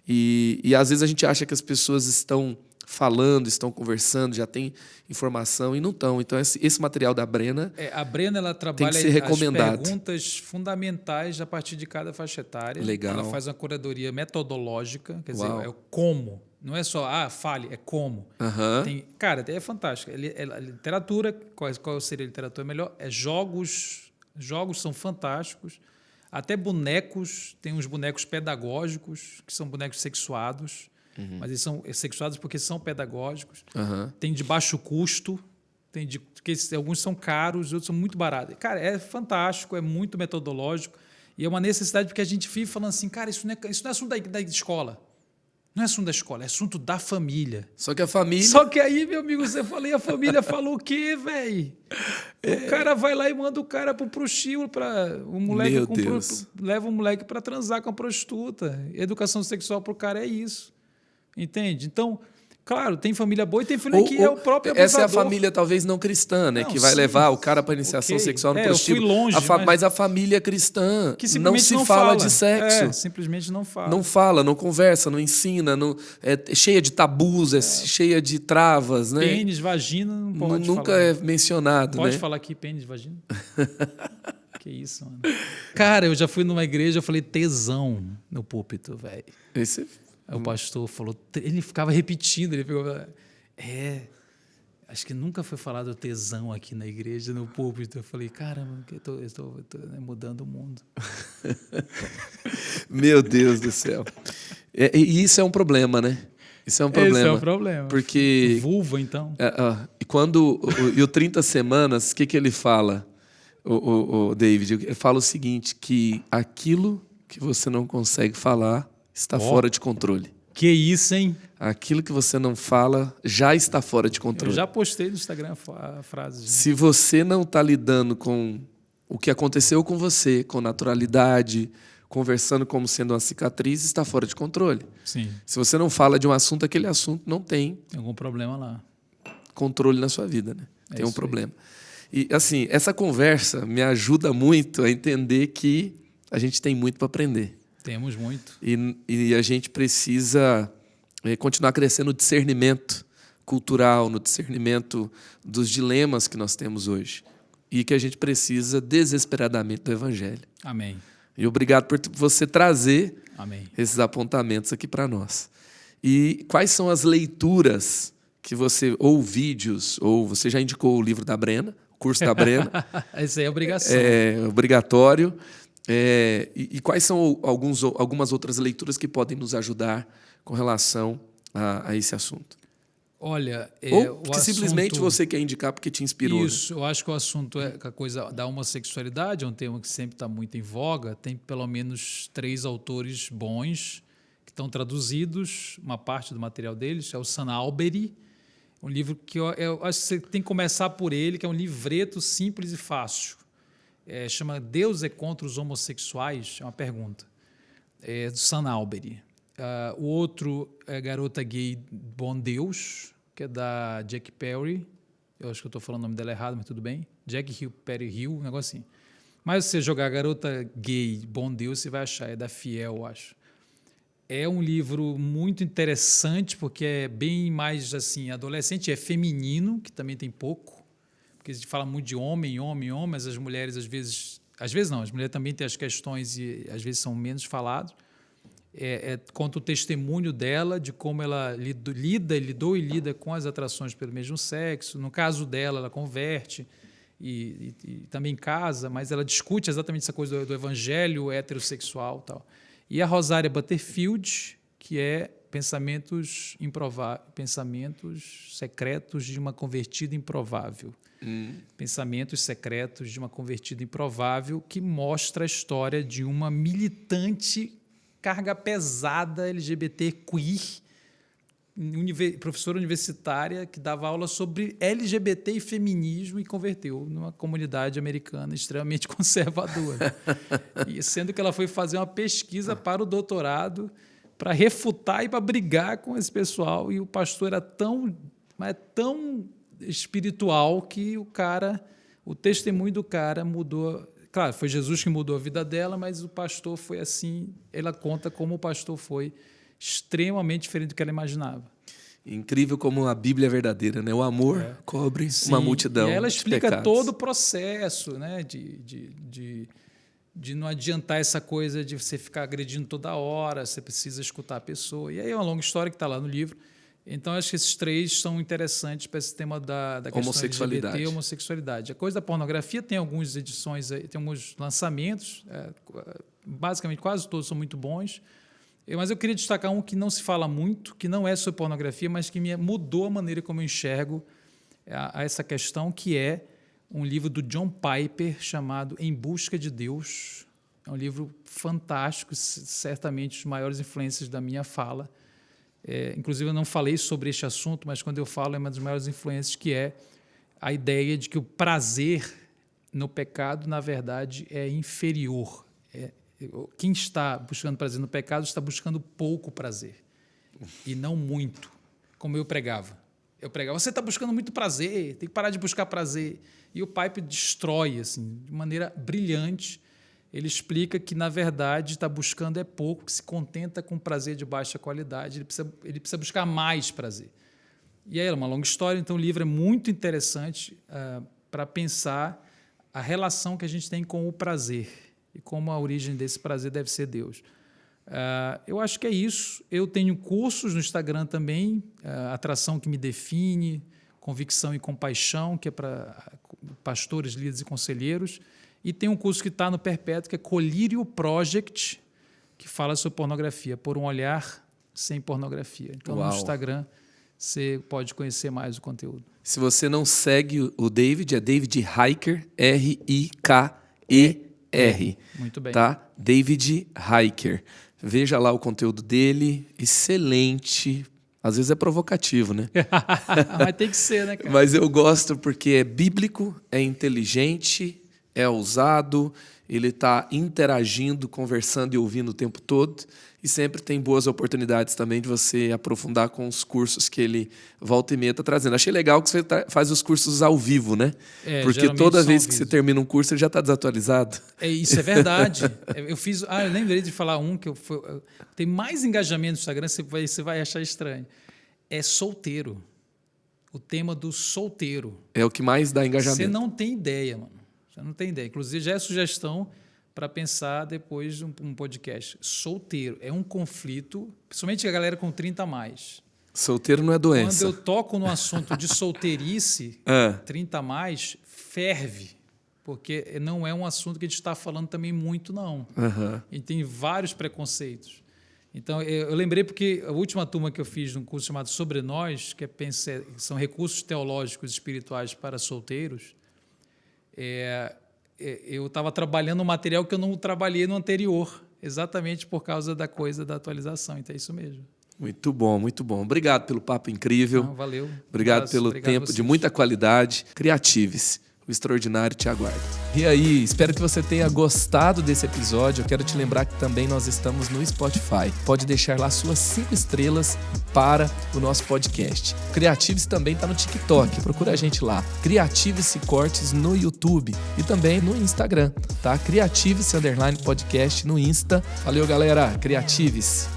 E às vezes a gente acha que as pessoas estão falando, estão conversando, já tem informação e não estão. Então, esse material da Brena... a Brena ela trabalha as perguntas fundamentais a partir de cada faixa etária. Legal. Ela faz uma curadoria metodológica, quer dizer, Uau. é o como. Não é só, fale, é como. Cara, é fantástico. A literatura, qual seria a literatura melhor? Jogos são fantásticos. Até bonecos, tem uns bonecos pedagógicos, que são bonecos sexuados. Mas eles são sexuados porque são pedagógicos. Tem de baixo custo, porque alguns são caros, outros são muito baratos. Cara, é fantástico, é muito metodológico. E é uma necessidade porque a gente vive falando assim, cara, isso não é assunto da escola. Não é assunto da escola, é assunto da família. Só que a família... Só que aí, meu amigo, você fala, e a família falou o quê, velho? O cara vai lá e manda o cara pro prostíbulo, o moleque leva o moleque para transar com a prostituta. Educação sexual pro cara é isso. Entende? Então, claro, tem família boa e tem família que é o próprio abusador. Essa é a família talvez não cristã, né? Que vai levar o cara para iniciação sexual no prostíbulo. Eu fui longe, mas a família cristã que não se fala de sexo. Simplesmente não fala. Não fala, não conversa, não ensina, é cheia de tabus, cheia de travas, né? Pênis, vagina, não pode Nunca falar. é mencionado, Pode né? falar aqui pênis, vagina? Que isso, mano. Cara, eu já fui numa igreja, eu falei tesão no púlpito, velho. O pastor falou, ele ficava repetindo, ele ficou, Acho que nunca foi falado tesão aqui na igreja, no púlpito. Eu falei, caramba, eu estou mudando o mundo. Meu Deus do céu. E isso é um problema, né? Isso é um problema. Esse é o problema. Porque... Vulva, então. E quando... E o 30 Semanas, o que ele fala, o David? Ele fala o seguinte, que aquilo que você não consegue falar está fora de controle. Que isso, hein? Aquilo que você não fala já está fora de controle. Eu já postei no Instagram a frase. Se você não está lidando com o que aconteceu com você, com naturalidade, conversando como sendo uma cicatriz, está fora de controle. Sim. Se você não fala de um assunto, aquele assunto não tem algum problema lá. Controle na sua vida, né? Tem um problema. E, assim, essa conversa me ajuda muito a entender que a gente tem muito para aprender. Temos muito. E a gente precisa continuar crescendo no discernimento cultural, no discernimento dos dilemas que nós temos hoje. E que a gente precisa desesperadamente do Evangelho. Amém. E obrigado por você trazer esses apontamentos aqui para nós. E quais são as leituras que você, ou vídeos, ou você já indicou o livro da Brena, o curso da Brena. Isso aí é obrigação. É obrigatório. E quais são algumas outras leituras que podem nos ajudar com relação a esse assunto? Olha, ou que simplesmente você quer indicar porque te inspirou. Isso, né? Eu acho que o assunto é a coisa da homossexualidade, é um tema que sempre está muito em voga. Tem pelo menos 3 autores bons que estão traduzidos, uma parte do material deles, é o Sam Allberry, um livro que eu acho que você tem que começar por ele, que é um livreto simples e fácil. Chama Deus é contra os homossexuais? É uma pergunta. Do Sam Allberry. O outro é Garota Gay Bom Deus, que é da Jack Perry. Eu acho que eu estou falando o nome dela errado, mas tudo bem. Jack Perry Hill, um negócio assim. Mas se você jogar Garota Gay Bom Deus, você vai achar. É da Fiel, eu acho. É um livro muito interessante, porque é bem mais assim, adolescente, é feminino, que também tem pouco. Porque a gente fala muito de homem, mas as mulheres às vezes não, as mulheres também têm as questões e às vezes são menos faladas. Conta o testemunho dela, de como ela lidou e lida com as atrações pelo mesmo sexo. No caso dela, ela converte e também casa, mas ela discute exatamente essa coisa do evangelho heterossexual e tal. E a Rosária Butterfield, que é Pensamentos Secretos de uma Convertida Improvável. Pensamentos Secretos de uma Convertida Improvável, que mostra a história de uma militante carga pesada LGBT queer, professora universitária que dava aula sobre LGBT e feminismo e converteu numa comunidade americana extremamente conservadora. E sendo que ela foi fazer uma pesquisa para o doutorado para refutar e para brigar com esse pessoal, e o pastor era tão espiritual que o testemunho do cara mudou. Claro, foi Jesus que mudou a vida dela, mas o pastor foi assim. Ela conta como o pastor foi extremamente diferente do que ela imaginava. Incrível como a Bíblia é verdadeira, né? O amor cobre uma multidão de pecados. E ela explica todo o processo, né? De não adiantar essa coisa de você ficar agredindo toda hora, você precisa escutar a pessoa. E aí é uma longa história que está lá no livro. Então, acho que esses 3 são interessantes para esse tema da questão LGBT e homossexualidade. A coisa da pornografia tem algumas edições, tem alguns lançamentos, basicamente quase todos são muito bons, mas eu queria destacar um que não se fala muito, que não é sobre pornografia, mas que mudou a maneira como eu enxergo essa questão, que é um livro do John Piper chamado Em Busca de Deus. É um livro fantástico, certamente os maiores influências da minha fala. Inclusive, eu não falei sobre este assunto, mas quando eu falo é uma das maiores influências, que é a ideia de que o prazer no pecado, na verdade, é inferior. Quem está buscando prazer no pecado está buscando pouco prazer e não muito, como eu pregava. Você está buscando muito prazer, tem que parar de buscar prazer. E o Piper destrói assim, de maneira brilhante. Ele explica que, na verdade, está buscando pouco, que se contenta com prazer de baixa qualidade, ele precisa buscar mais prazer. E aí é uma longa história, então o livro é muito interessante para pensar a relação que a gente tem com o prazer e como a origem desse prazer deve ser Deus. Eu acho que é isso. Eu tenho cursos no Instagram também, Atração que Me Define, Convicção e Compaixão, que é para pastores, líderes e conselheiros. E tem um curso que está no Perpétuo, que é Colírio Project, que fala sobre pornografia, por um olhar sem pornografia. Então, Uau. no Instagram, você pode conhecer mais o conteúdo. Se você não segue o David, é David Hiker, R-I-K-E-R. Muito bem. Tá? David Hiker. Veja lá o conteúdo dele, excelente. Às vezes é provocativo, né? Mas tem que ser, né, cara? Mas eu gosto porque é bíblico, é inteligente, é ousado, ele está interagindo, conversando e ouvindo o tempo todo. E sempre tem boas oportunidades também de você aprofundar com os cursos que ele volta e meia está trazendo. Achei legal que você faz os cursos ao vivo, né? Porque toda vez que você termina um curso, ele já está desatualizado. Isso é verdade. Eu lembrei de falar tem mais engajamento no Instagram, você vai achar estranho. É solteiro. O tema do solteiro. É o que mais dá engajamento. Você não tem ideia, mano. Você não tem ideia. Inclusive, já é sugestão para pensar depois de um podcast. Solteiro é um conflito, principalmente a galera com 30 a mais. Solteiro não é doença. Quando eu toco no assunto de solteirice, 30 a mais, ferve. Porque não é um assunto que a gente está falando também muito, não. E tem vários preconceitos. Então, eu lembrei porque a última turma que eu fiz num curso chamado Sobre Nós, que são recursos teológicos e espirituais para solteiros, eu estava trabalhando um material que eu não trabalhei no anterior, exatamente por causa da coisa da atualização. Então, é isso mesmo. Muito bom, muito bom. Obrigado pelo papo incrível. Não, valeu. Obrigado pelo tempo de muita qualidade. Creatives. O extraordinário te aguarda. E aí, espero que você tenha gostado desse episódio. Eu quero te lembrar que também nós estamos no Spotify. Pode deixar lá suas 5 estrelas para o nosso podcast. Creatives também está no TikTok. Procura a gente lá. Creatives Cortes no YouTube e também no Instagram, tá? Creatives_podcast no Insta. Valeu, galera. Creatives.